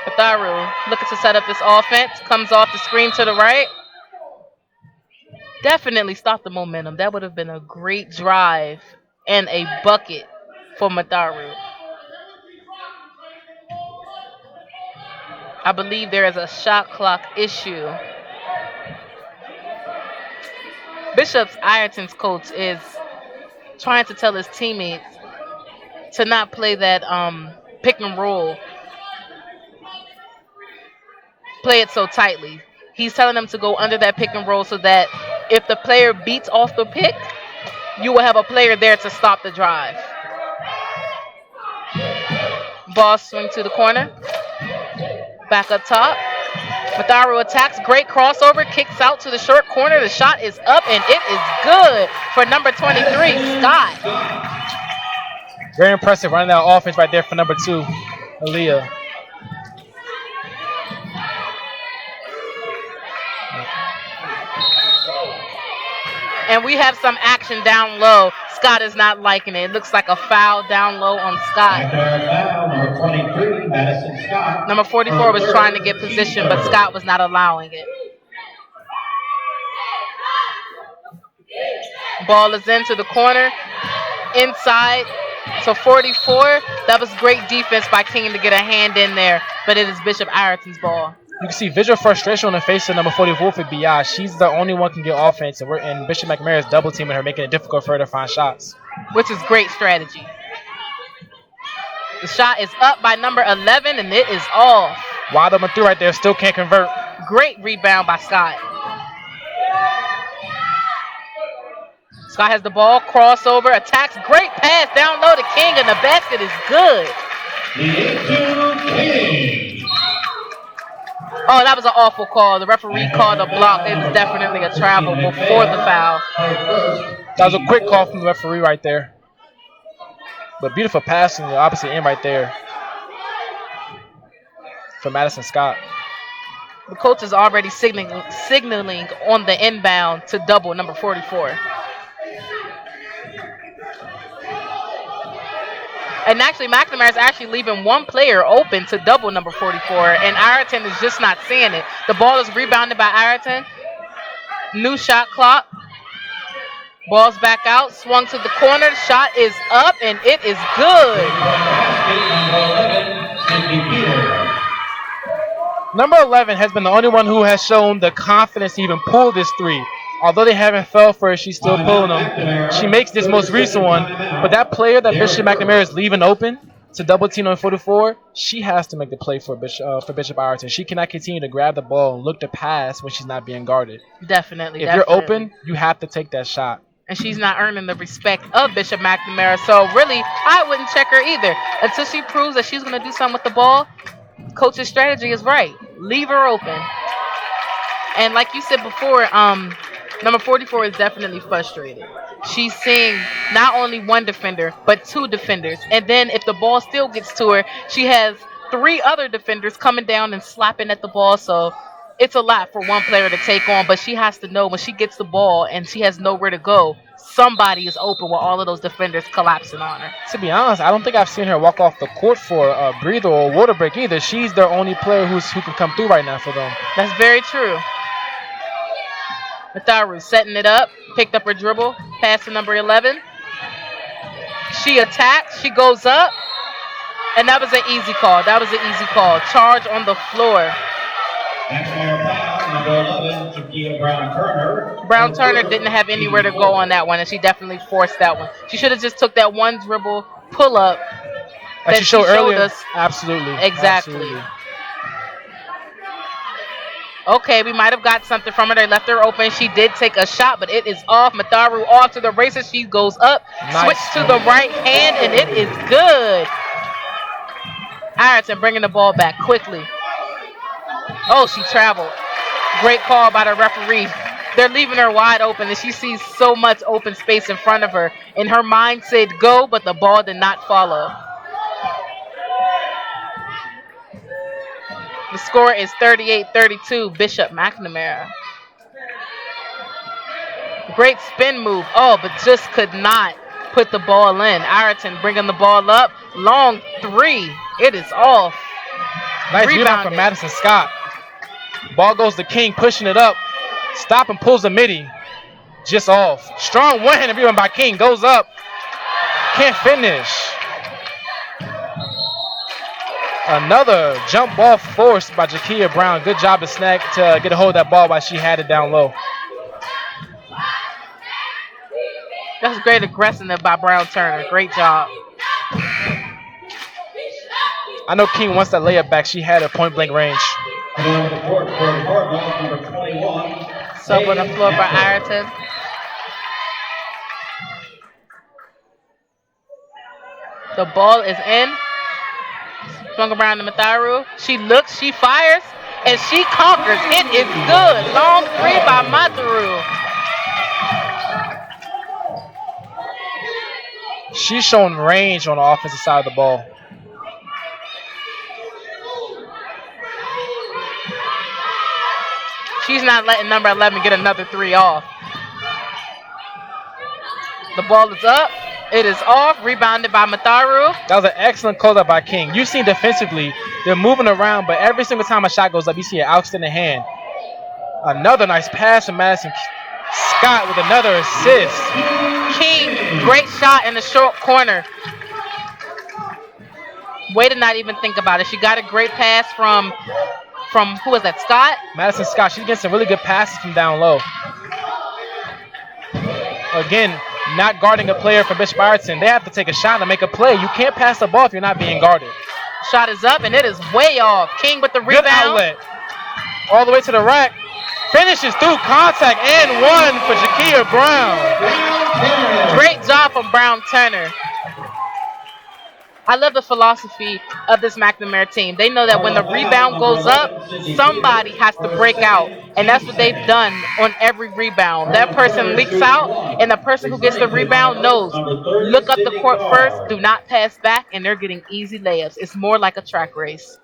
Matharu looking to set up this offense, comes off the screen to the right. Definitely stop the momentum. That would have been a great drive and a bucket for Matharu. I believe there is a shot clock issue. Bishop's Ireton's coach is trying to tell his teammates to not play that pick and roll. Play it so tightly. He's telling them to go under that pick and roll so that if the player beats off the pick, you will have a player there to stop the drive. Ball swing to the corner. Back up top. Matharu attacks, great crossover, kicks out to the short corner. The shot is up, and it is good for number 23, Scott. Very impressive running that offense right there for number 2, Aaliyah. And we have some action down low. Scott is not liking it. It looks like a foul down low on Scott. number 23, Madison Scott. Number 44 was trying to get position, but Scott was not allowing it. Ball is into the corner, inside. So 44, that was great defense by King to get a hand in there, but it is Bishop Ireton's ball. You can see visual frustration on the face of number 44 for BI. She's the only one who can get offense, and Bishop McNamara is double teaming her, making it difficult for her to find shots. Which is great strategy. The shot is up by number 11, and it is off. Wide open through right there, still can't convert. Great rebound by Scott. Scott has the ball, crossover, attacks, great pass down low to King, and the basket is good. Oh, that was an awful call. The referee called a block. It was definitely a travel before the foul. That was a quick call from the referee right there. But beautiful pass in the opposite end right there for Madison Scott. The coach is already signaling on the inbound to double number 44. And actually, McNamara is actually leaving one player open to double number 44, and Ireton is just not seeing it. The ball is rebounded by Ireton. New shot clock. Ball's back out, swung to the corner. The shot is up, and it is good. Number 11 has been the only one who has shown the confidence to even pull this three. Although they haven't fell for it, she's still pulling them. She makes this most recent one, but that player that Bishop McNamara is leaving open to double team on 44, she has to make the play for Bishop Ireton. She cannot continue to grab the ball and look to pass when she's not being guarded. Definitely. If you're open, you have to take that shot. And she's not earning the respect of Bishop McNamara, so really, I wouldn't check her either. Until she proves that she's going to do something with the ball, coach's strategy is right. Leave her open. And like you said before, number 44 is definitely frustrated. She's seeing not only one defender, but two defenders. And then if the ball still gets to her, she has three other defenders coming down and slapping at the ball. So it's a lot for one player to take on. But she has to know when she gets the ball and she has nowhere to go, somebody is open with all of those defenders collapsing on her. To be honest, I don't think I've seen her walk off the court for a breather or a water break either. She's their only player who can come through right now for them. That's very true. Matharu setting it up, picked up her dribble, pass to number 11. She attacks, she goes up, and that was an easy call. Charge on the floor. Brown Turner didn't have anywhere to go on that one, and she definitely forced that one. She should have just took that one dribble pull up that she showed earlier. us. Absolutely. Exactly. Absolutely. Okay, we might have got something from her. They left her open. She did take a shot, but it is off. Matharu off to the races. She goes up, switch to the right hand, and it is good. Ireton bringing the ball back quickly. Oh, she traveled. Great call by the referee. They're leaving her wide open, and she sees so much open space in front of her. And her mind said go, but the ball did not follow. The score is 38-32, Bishop McNamara. Great spin move. Oh, but just could not put the ball in. Ireton bringing the ball up. Long three. It is off. Nice rebound from Madison Scott. Ball goes to King, pushing it up. Stop and pulls the midi. Just off. Strong one-handed rebound by King. Goes up. Can't finish. Another jump ball forced by Jakia Brown. Good job to get a hold of that ball while she had it down low. That's great aggressiveness by Brown Turner. Great job. I know King wants that layup back. She had a point-blank range. Sub on the floor by Ireton. The ball is in. Swung around to Matharu. She looks, she fires, and she conquers. It is good. Long three by Matharu. She's showing range on the offensive side of the ball. She's not letting number 11 get another three off. The ball is up. It is off. Rebounded by Matharu. That was an excellent closeout by King. You've seen defensively, they're moving around, but every single time a shot goes up, you see an outstanding hand. Another nice pass from Madison Scott with another assist. King, great shot in the short corner. Way to not even think about it. She got a great pass from who was that, Scott? Madison Scott, she's getting some really good passes from down low. Again, not guarding a player from Bishop Ireton. They have to take a shot to make a play. You can't pass the ball if you're not being guarded. Shot is up, and it is way off. King with the Good rebound. outlet. All the way to the rack. Finishes through contact and one for Jakia Brown. Great job from Brown Turner. I love the philosophy of this McNamara team. They know that when the rebound goes up, somebody has to break out. And that's what they've done on every rebound. That person leaks out, and the person who gets the rebound knows. Look up the court first, do not pass back, and they're getting easy layups. It's more like a track race.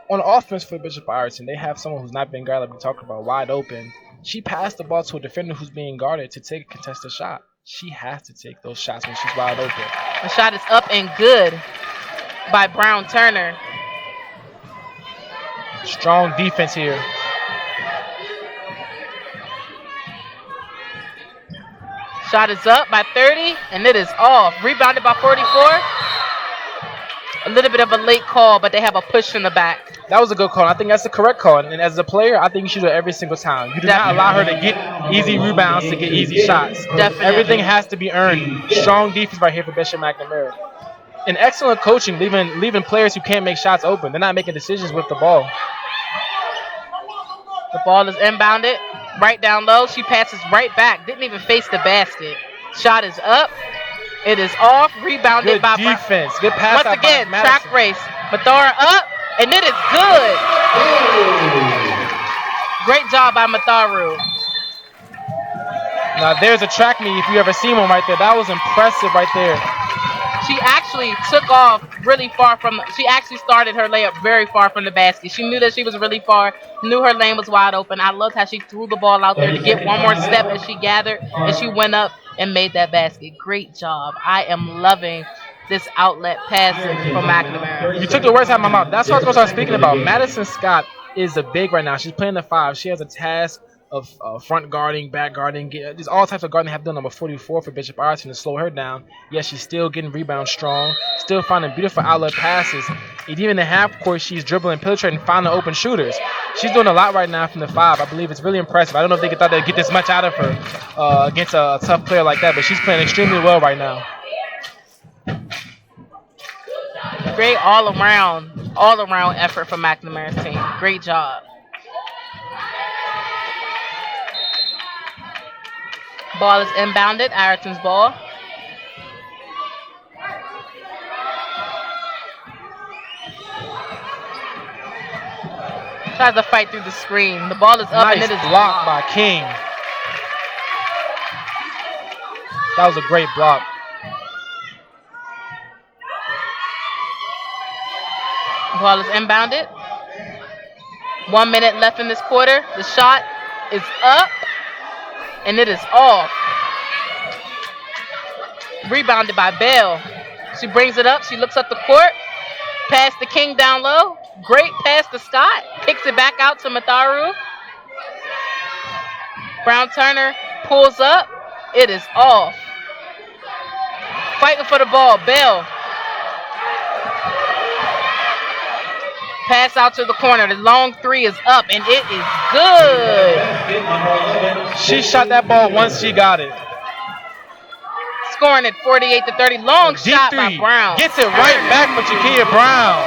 On offense for Bishop Ireton, they have someone who's not being guarded, like we talked about, wide open. She passed the ball to a defender who's being guarded to take a contested shot. She has to take those shots when she's wide open. The shot is up and good by Brown Turner. Strong defense here. Shot is up by 30, and it is off. Rebounded by 44. A little bit of a late call, but they have a push in the back. That was a good call. I think that's the correct call. And as a player, I think you should do it every single time. You do not allow her to get easy rebounds, to get easy shots. Definitely. Everything has to be earned. Strong defense right here for Bishop McNamara. And excellent coaching, leaving players who can't make shots open. They're not making decisions with the ball. The ball is inbounded. Right down low. She passes right back. Didn't even face the basket. Shot is up. It is off. Rebounded Good by defense. Good pass. Once again, track race. Mathara up, and it is good. Great job by Matharu. Now there's a track meet if you ever seen one right there. That was impressive right there. She actually took off really far from. She actually started her layup very far from the basket. She knew that she was really far. Knew her lane was wide open. I loved how she threw the ball out there to get one more step as she gathered, and she went up and made that basket. Great job. I am loving this outlet passing from McNamara. You took the words out of my mouth. That's what I was going to start speaking about. Madison Scott is a big right now. She's playing the 5. She has a task of front guarding, back guarding. There's all types of guarding they have done. Number 44 for Bishop Ireton to slow her down. Yes, she's still getting rebounds strong. Still finding beautiful outlet passes. And even in the half court, she's dribbling, penetrating, finding open shooters. She's doing a lot right now from the 5. I believe it's really impressive. I don't know if they thought they'd get this much out of her against a tough player like that, but she's playing extremely well right now. Great all-around effort from McNamara's team. Great job. Ball is inbounded. Ireton's ball. Tries to fight through the screen. The ball is up, Nice and it is block by King. That was a great block. Ball is inbounded. 1 minute left in this quarter. The shot is up, and it is off. Rebounded by Bell. She brings it up. She looks up the court. Pass to King down low. Great pass to Scott. Kicks it back out to Matharu. Brown Turner pulls up. It is off. Fighting for the ball. Bell. Pass out to the corner. The long 3 is up, and it is good. She shot that ball once she got it. Scoring at 48-30. Long Deep shot 3. by Brown. Gets it right back for Jakia Brown.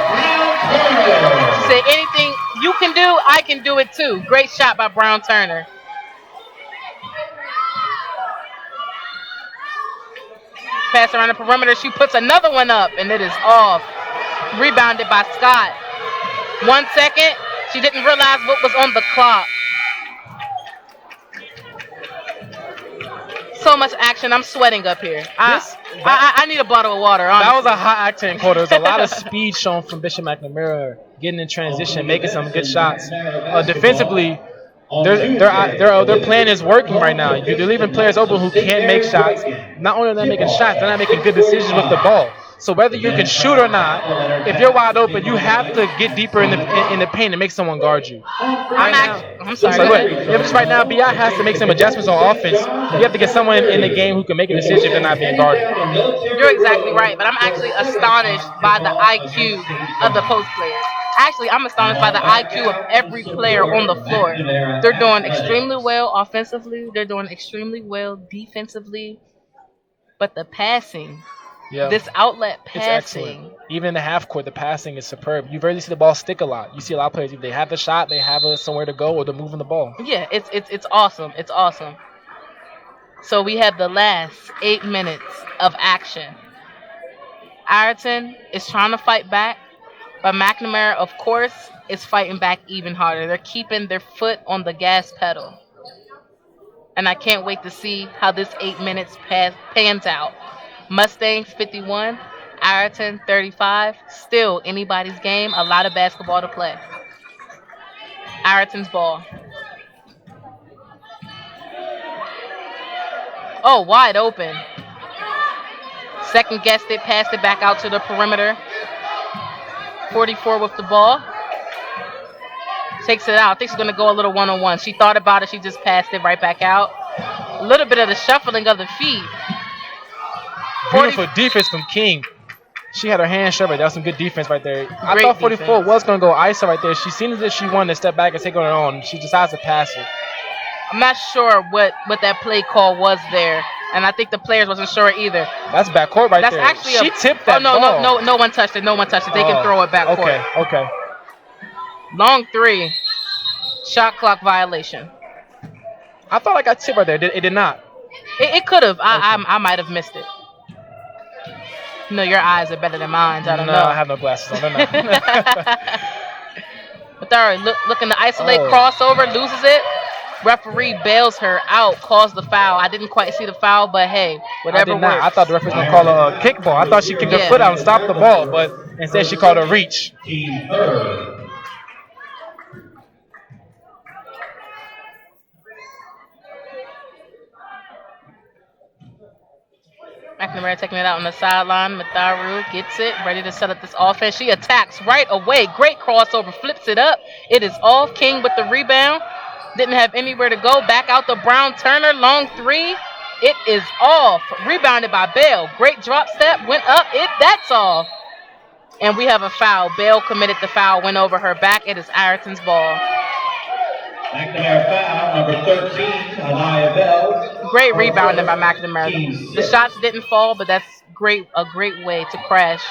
She said, anything you can do, I can do it too. Great shot by Brown Turner. Pass around the perimeter. She puts another one up, and it is off. Rebounded by Scott. 1 second. She didn't realize what was on the clock. So much action. I'm sweating up here. I need a bottle of water. Honestly. That was a hot octane quarter. There's a lot of speed shown from Bishop McNamara, getting in transition, making some good shots. Defensively, Their plan is working right now. They're leaving players open who can't make shots. Not only are they making shots, they're not making good decisions with the ball. So whether you can shoot or not, if you're wide open, you have to get deeper in the paint and make someone guard you. I'm sorry. Go ahead. Yeah, just right now, BI has to make some adjustments on offense. You have to get someone in the game who can make a decision if they're not being guarded. You're exactly right, but I'm actually astonished by the IQ of the post players. Actually, I'm astonished by the IQ of every player on the floor. They're doing extremely well offensively. They're doing extremely well defensively. But the passing, this outlet It's passing. excellent. Even in the half court, the passing is superb. You rarely see the ball stick a lot. You see a lot of players, if they have the shot, they have somewhere to go, or they're moving the ball. Yeah, it's awesome. It's awesome. So we have the last 8 minutes of action. Ireton is trying to fight back, but McNamara, of course, is fighting back even harder. They're keeping their foot on the gas pedal. And I can't wait to see how this 8 minutes pans out. Mustangs 51, Ireton 35. Still anybody's game. A lot of basketball to play. Ireton's ball. Oh, wide open. Second guessed it, passed it back out to the perimeter. 44 with the ball. Takes it out. I think she's going to go a little one-on-one. She thought about it. She just passed it right back out. A little bit of the shuffling of the feet. Beautiful defense from King. She had her hand shut, but that was some good defense right there. I Great thought 44 defense. was going to go ISO right there. She seemed as if she wanted to step back and take it on her own. She decides to pass it. I'm not sure what that play call was there. And I think the players wasn't sure either. That's backcourt right That's there. actually She tipped that ball. No one touched it. No one touched it. They can throw it back court. Okay. Long three. Shot clock violation. I thought I got tipped right there. It did not. It could have. I might have missed it. No, your eyes are better than mine. I don't know. No, I have no glasses on. But all right, looking to isolate, crossover, loses it. Referee bails her out, calls the foul. I didn't quite see the foul, but hey, whatever I did not. works. I thought the referee was going to call a kickball. I thought she kicked her foot out and stopped the ball, but instead she called a reach. McNamara taking it out on the sideline. Matharu gets it, ready to set up this offense. She attacks right away. Great crossover, flips it up. It is off. King with the rebound. Didn't have anywhere to go. Back out to Brown Turner. Long three. It is off. Rebounded by Bell. Great drop step. Went up. That's off. And we have a foul. Bell committed the foul. Went over her back. It is Ireton's ball. McNamara foul, number 13, Anaya Bell. Great rebounding by McNamara. The shots didn't fall, but that's a great way to crash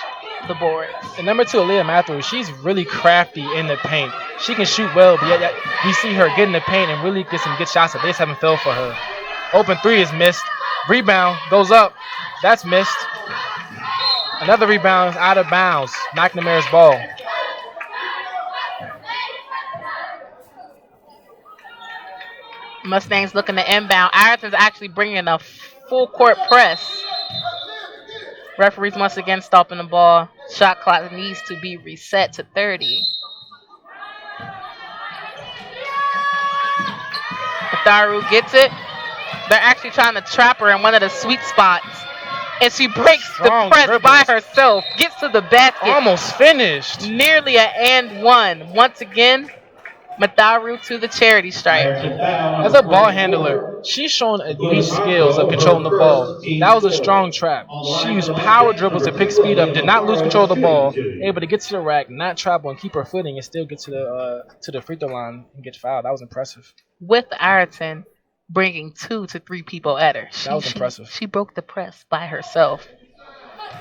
the boards. And number 2, Aaliyah Matthews, she's really crafty in the paint. She can shoot well, but yet we see her get in the paint and really get some good shots that they just haven't fell for her. Open three is missed. Rebound goes up. That's missed. Another rebound is out of bounds. McNamara's ball. Mustangs looking to inbound. Ireton's actually bringing a full court press. Referees once again stopping the ball. Shot clock needs to be reset to 30. Matharu gets it. They're actually trying to trap her in one of the sweet spots. And she breaks Strong the press dribbles. by herself. Gets to the basket. Almost finished. Nearly an and one. Once again, Matharu to the charity stripe. As a ball handler, she's shown elite skills of controlling the ball. That was a strong trap. She used power dribbles to pick speed up, did not lose control of the ball, able to get to the rack, not travel and keep her footing, and still get to the free throw line and get fouled. That was impressive. With Ireton bringing 2 to 3 people at her. That was impressive. She broke the press by herself.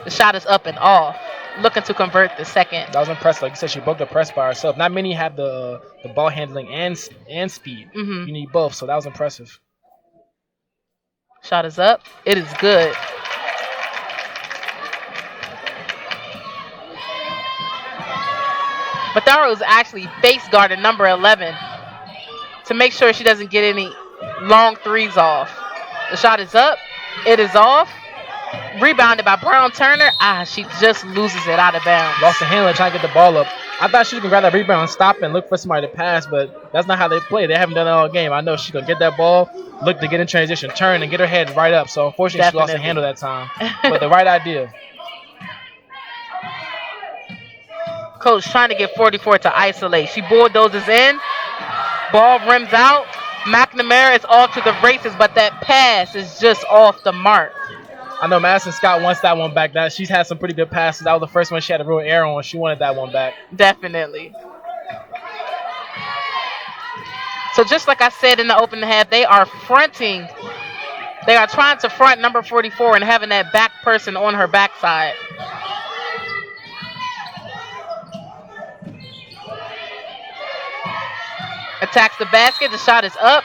The shot is up and off. Looking to convert the second. That was impressive. Like you said, she broke the press by herself. Not many have the ball handling and speed. Mm-hmm. You need both, so that was impressive. Shot is up. It is good. Matharu is actually face guarding number 11 to make sure she doesn't get any long threes off. The shot is up. It is off. Rebounded by Brown Turner. She just loses it out of bounds. Lost the handler trying to get the ball up. I thought she was going to grab that rebound, stop, and look for somebody to pass, but that's not how they play. They haven't done it all game. I know she's going to get that ball, look to get in transition, turn, and get her head right up. So, unfortunately, she lost the handle that time. But the right idea. Coach trying to get 44 to isolate. She bulldozes in. Ball rims out. McNamara is off to the races, but that pass is just off the mark. I know Madison Scott wants that one back. She's had some pretty good passes. That was the first one she had a real error on. She wanted that one back. Definitely. So just like I said in the opening half, they are fronting. They are trying to front number 44 and having that back person on her backside. Attacks the basket. The shot is up.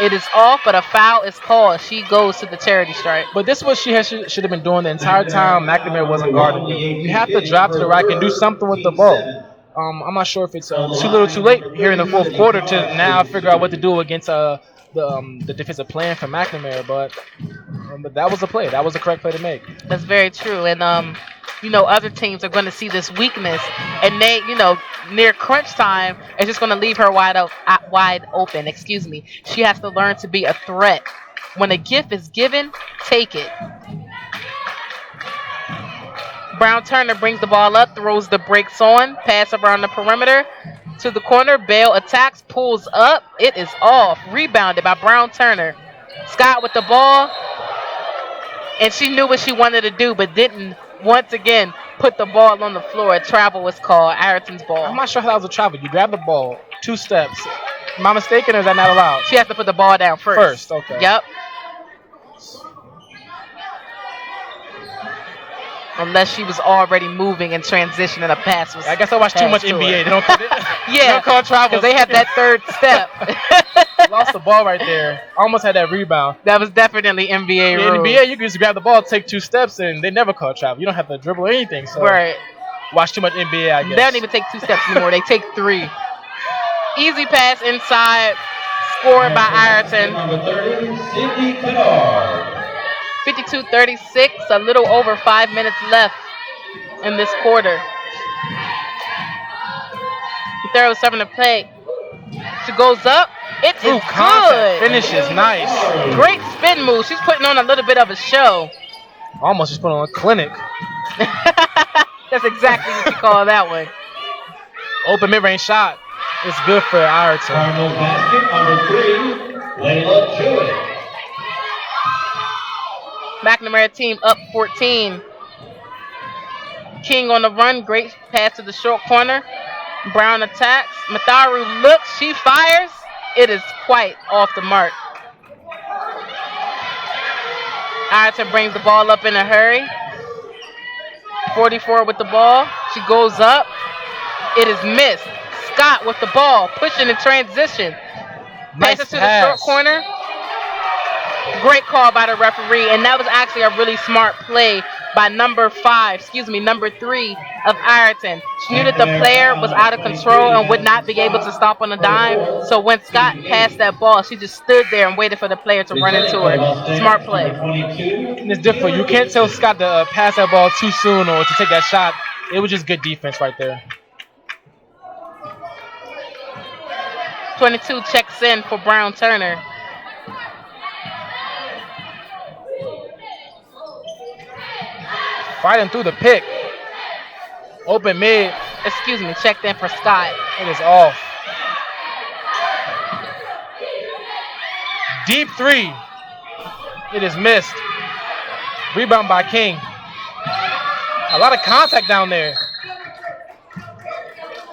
It is off, but a foul is called. She goes to the charity stripe. But this is what she should have been doing the entire time McNamara wasn't guarding you. You have to drop to the rack and do something with the ball. I'm not sure if it's too little too late here in the fourth quarter to now figure out what to do against the defensive plan for McNamara, but that was a play. That was the correct play to make. That's very true. And, other teams are going to see this weakness, and they, near crunch time, it's just going to leave her wide open. Excuse me. She has to learn to be a threat. When a gift is given, take it. Brown Turner brings the ball up, throws the brakes on, pass around the perimeter to the corner. Bale attacks, pulls up. It is off. Rebounded by Brown Turner. Scott with the ball, and she knew what she wanted to do, but didn't once again put the ball on the floor. Travel was called. Ireton's ball. I'm not sure how that was a travel. You grab the ball, 2 steps. Am I mistaken, or is that not allowed? She has to put the ball down first. First, okay. Yep. Unless she was already moving in transition and a pass was. I guess I watched too much NBA. They don't call it. Yeah, they don't call travel. because they had that third step. Lost the ball right there. Almost had that rebound. That was definitely NBA In rules. NBA, you can just grab the ball, take 2 steps, and they never call travel. You don't have to dribble or anything. So Right. watch too much NBA, I guess. They don't even take 2 steps anymore. They take 3. Easy pass inside. Scored by Ireton. Number 30, Sydney Kennard. 52-36. A little over 5 minutes left in this quarter. Throws 7 to play. She goes up. It is good. Finishes nice. Great spin move. She's putting on a little bit of a show. Almost just put on a clinic. That's exactly what you call that one. Open mid-range shot. It's good for Ireton. Cardinals basket number 3, Layla Jewett. McNamara team up 14. King on the run. Great pass to the short corner. Brown attacks. Matharu looks. She fires. It is quite off the mark. Ireton brings the ball up in a hurry. 44 with the ball. She goes up. It is missed. Scott with the ball. Pushing in transition. Nice Passes to pass. the short corner. Great call by the referee, and that was actually a really smart play by number 3 of Ireton. She knew that the player was out of control and would not be able to stop on a dime. So when Scott passed that ball, she just stood there and waited for the player to run into her. Smart play. And it's different. You can't tell Scott to pass that ball too soon or to take that shot. It was just good defense right there. 22 checks in for Brown Turner. Fighting through the pick. Open mid. Excuse me, checked in for Scott. It is off. Deep 3. It is missed. Rebound by King. A lot of contact down there.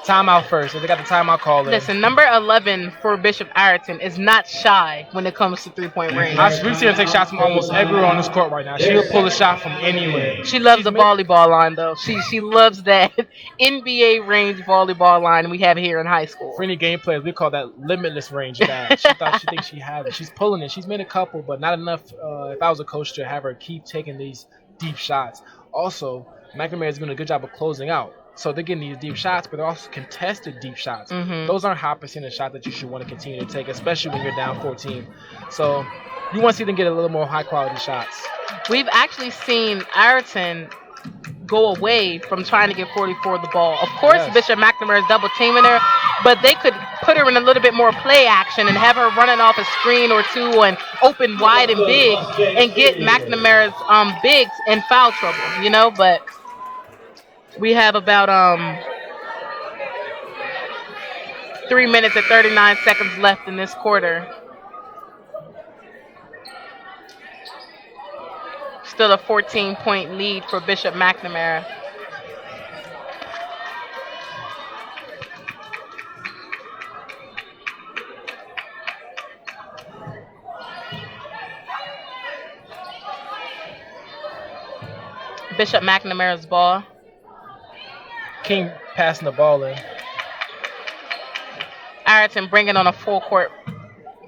Timeout first. They got the timeout call in. Listen, number 11 for Bishop Ireton is not shy when it comes to three-point range. We've seen her take shots from almost everywhere on this court right now. She'll pull a shot from anywhere. She loves the volleyball line, though. She loves that NBA range volleyball line we have here in high school. For any game players, we call that limitless range badge. She thinks she has it. She's pulling it. She's made a couple, but not enough. If I was a coach, to have her keep taking these deep shots. Also, McNamara is doing a good job of closing out. So they're getting these deep shots, but they're also contested deep shots. Mm-hmm. Those aren't high percentage shots that you should want to continue to take, especially when you're down 14. So you want to see them get a little more high quality shots. We've actually seen Ireton go away from trying to get 44 the ball. Of course, Yes. Bishop McNamara is double teaming her, but they could put her in a little bit more play action and have her running off a screen or two and open wide and big and get McNamara's bigs in foul trouble, you know. But we have about 3 minutes and 39 seconds left in this quarter. Still a 14-point lead for Bishop McNamara. Bishop McNamara's ball. King passing the ball in. Ireton bringing on a full court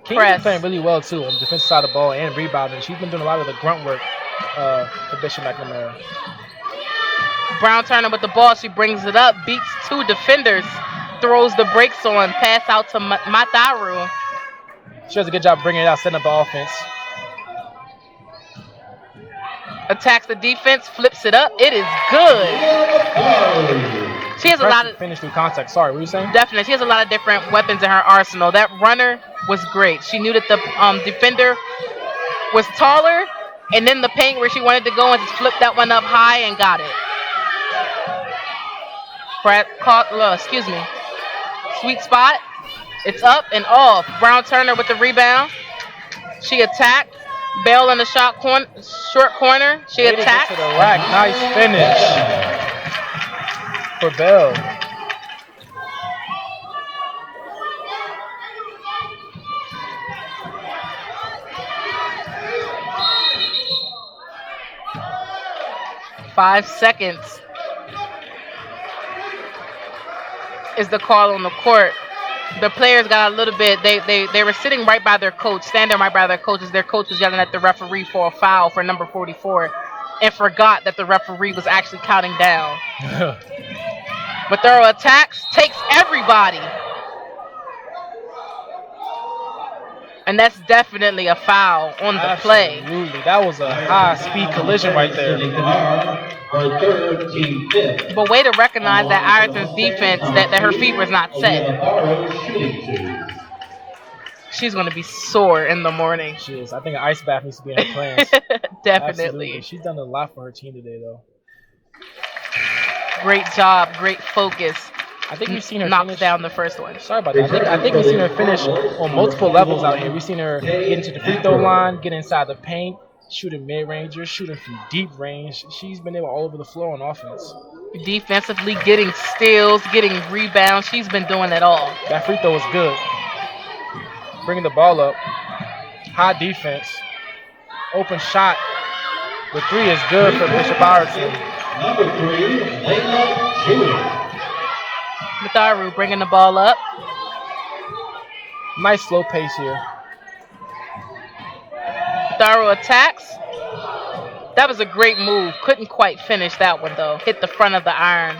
King's press. been playing really well too on the defensive side of the ball and rebounding. She's been doing a lot of the grunt work for Bishop McNamara. Brown Turner with the ball. She brings it up, beats two defenders, throws the brakes on, pass out to Mataru. She does a good job bringing it out, setting up the offense. Attacks the defense, flips it up. It is good. She has a lot of finish through contact. Sorry, what were you saying? definitely. She has a lot of different weapons in her arsenal. That runner was great. She knew that the defender was taller, and then the paint where she wanted to go and just flipped that one up high and got it. Excuse me. Sweet spot. It's up and off. Brown Turner with the rebound. She attacked. Bell in the short corner. She attacked. To the rack. Nice finish for Bell. Five seconds is the call on the court. The players got a little bit, they were sitting right by their coach, standing right by their coach as their coach was yelling at the referee for a foul for number 44 and forgot that the referee was actually counting down. Mathuro attacks, takes everybody. And that's definitely a foul on the play. Absolutely. That was a high-speed collision right there. But way to recognize that Ireton's defense, that her feet was not set. She's going to be sore in the morning. She is. I think an ice bath needs to be in her plans. Definitely. Absolutely. She's done a lot for her team today, though. Great job, great focus. I think we've seen her knock finish down the first one. Sorry about that. I think we've seen her finish on multiple levels out here. We've seen her get into the free throw line, get inside the paint, shooting mid-rangers, shooting from deep range. She's been able all over the floor on offense. Defensively, getting steals, getting rebounds. She's been doing it all. That free throw was good. Bringing the ball up. High defense. Open shot. The three is good for Bishop Ireton. Number 3, Layla Jewett. Matharu bringing the ball up. Nice slow pace here. Matharu attacks. That was a great move. Couldn't quite finish that one, though. Hit the front of the iron.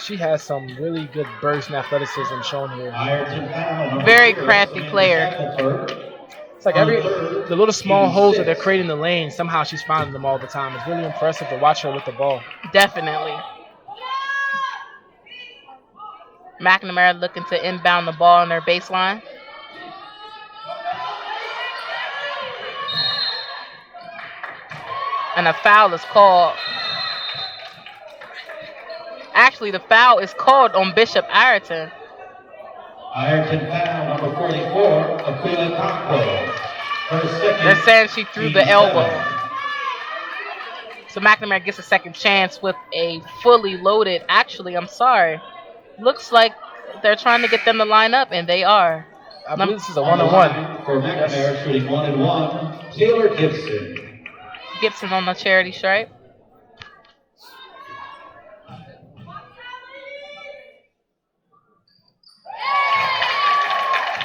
She has some really good burst and athleticism shown here. Very crafty player. It's like the little small holes that they're creating in the lane, somehow she's finding them all the time. It's really impressive to watch her with the ball. Definitely. McNamara looking to inbound the ball on their baseline. And a foul is called. Actually, the foul is called on Bishop Ireton. Ireton foul number 44, Aquila Conco. They're saying she threw the elbow. So McNamara gets a second chance with a fully loaded. Actually, I'm sorry. Looks like they're trying to get them to line up, and they are. I believe this is a one-on-one. For McNamara shooting 1-1, Taylor Gibson. Gibson on the charity stripe.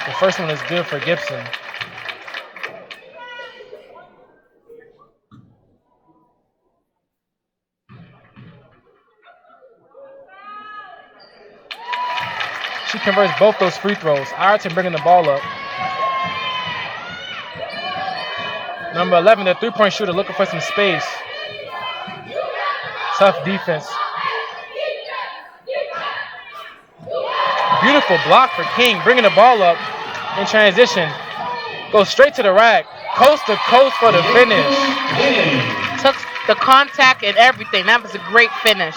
The first one is good for Gibson. She converts both those free throws. Ireton bringing the ball up. Number 11, the three-point shooter, looking for some space. Tough defense. Beautiful block for King, bringing the ball up in transition. Goes straight to the rack. Coast to coast for the finish. Took the contact and everything. That was a great finish.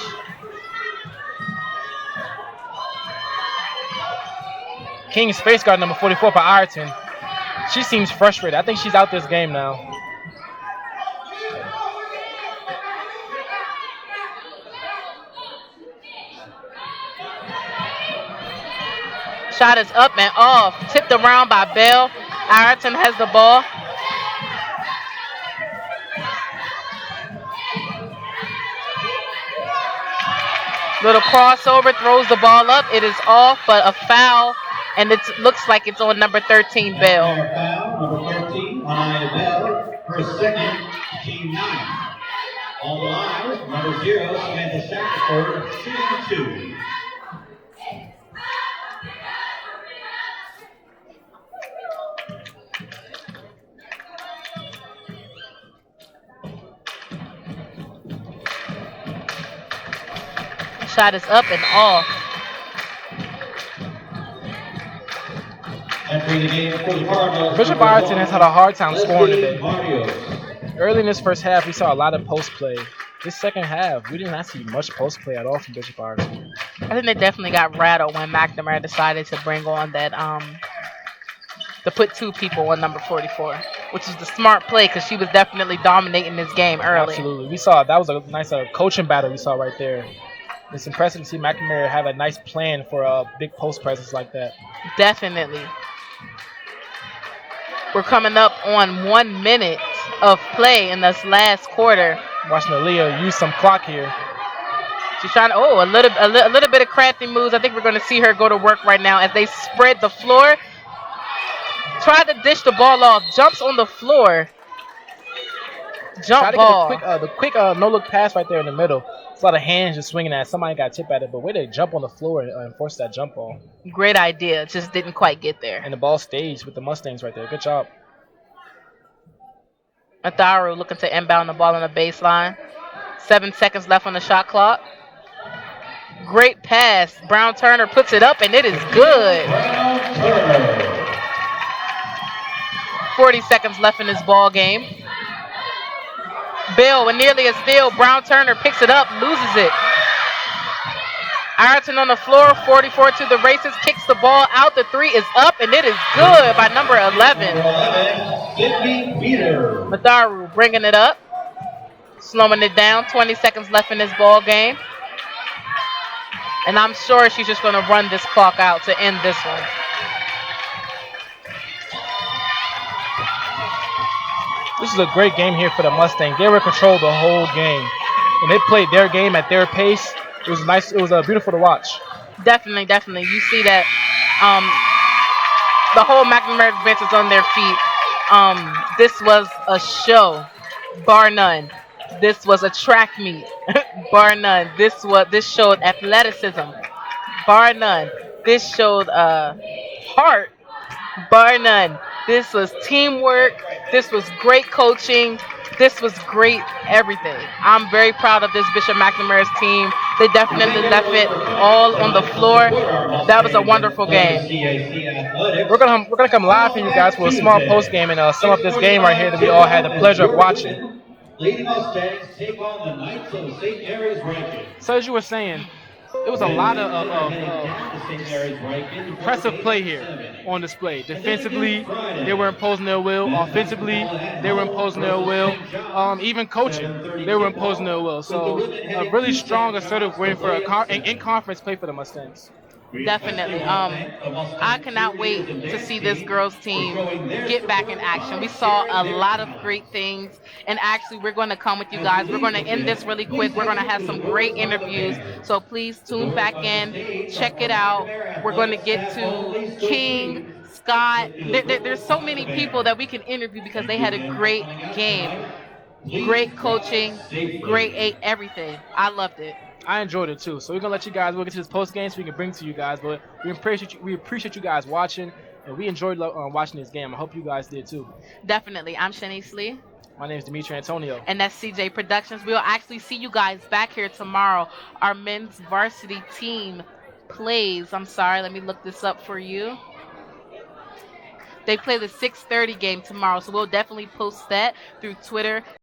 King's face guard number 44 by Ireton. She seems frustrated. I think she's out this game now. Shot is up and off. Tipped around by Bell. Ireton has the ball. Little crossover, throws the ball up. It is off, but a foul, and it looks like it's on number 13, Bell. Foul, number 13, on Bell, her second, team 9. On the line, number 0, Samantha Shackelford, shooting 2. Shot is up and off. Entering the game for the Cardinals. Bishop Ireton has had a hard time scoring today. Barrios. Early in this first half, we saw a lot of post play. This second half, we did not see much post play at all from Bishop Ireton. I think they definitely got rattled when McNamara decided to bring on that to put 2 people on number 44, which is the smart play because she was definitely dominating this game early. Absolutely. We saw that was a nice coaching battle we saw right there. It's impressive to see McNamara have a nice plan for a big post presence like that. Definitely. We're coming up on 1 minute of play in this last quarter. Watching Aaliyah use some clock here. She's trying to, a little bit of crafty moves. I think we're going to see her go to work right now as they spread the floor. Tried to dish the ball off. Jumps on the floor. Jump ball. The quick no-look pass right there in the middle. It's a lot of hands just swinging at it. Somebody got tipped at it, but way to jump on the floor and force that jump ball. Great idea. Just didn't quite get there. And the ball staged with the Mustangs right there. Good job. Matharu looking to inbound the ball on the baseline. 7 seconds left on the shot clock. Great pass. Brown Turner puts it up, and it is good. 40 seconds left in this ball game. Bill with nearly a steal. Brown Turner picks it up, loses it. Ireton on the floor, 44 to the races, kicks the ball out. The 3 is up, and it is good by number 11. Matharu bringing it up, slowing it down. 20 seconds left in this ball game. And I'm sure she's just going to run this clock out to end this one. This is a great game here for the Mustangs. They were in control the whole game. And they played their game at their pace. It was nice. It was beautiful to watch. Definitely. You see that the whole McNamara bench is on their feet. This was a show, bar none. This was a track meet, bar none. This showed athleticism, bar none. This showed heart, bar none. This was teamwork. This was great coaching. This was great everything. I'm very proud of this Bishop McNamara's team. They definitely left it all on the floor. That was a wonderful game. We're gonna come live for you guys for a small post game and sum up this game right here that we all had the pleasure of watching. Lady Mustangs take on the Knights of St. Mary's Rankin. So as you were saying, it was a lot of impressive play here on display. Defensively, they were imposing their will. Offensively, they were imposing their will. Even coaching, they were imposing their will. So a really strong, assertive win for in-conference play for the Mustangs. Definitely. I cannot wait to see this girls team get back in action. We saw a lot of great things, and actually we're going to come with you guys. We're going to end this really quick. We're going to have some great interviews, so please tune back in, check it out. We're going to get to King, Scott. There's so many people that we can interview because they had a great game. Great coaching, great everything. I loved it. I enjoyed it too. So we're gonna let you guys. We'll get to this post game so we can bring to you guys. But we appreciate you guys watching, and we enjoyed watching this game. I hope you guys did too. Definitely. I'm Shanice Lee. My name is Dimitri Antonio. And that's CJ Productions. We'll actually see you guys back here tomorrow. Our men's varsity team plays. I'm sorry, let me look this up for you. They play the 6:30 game tomorrow, so we'll definitely post that through Twitter.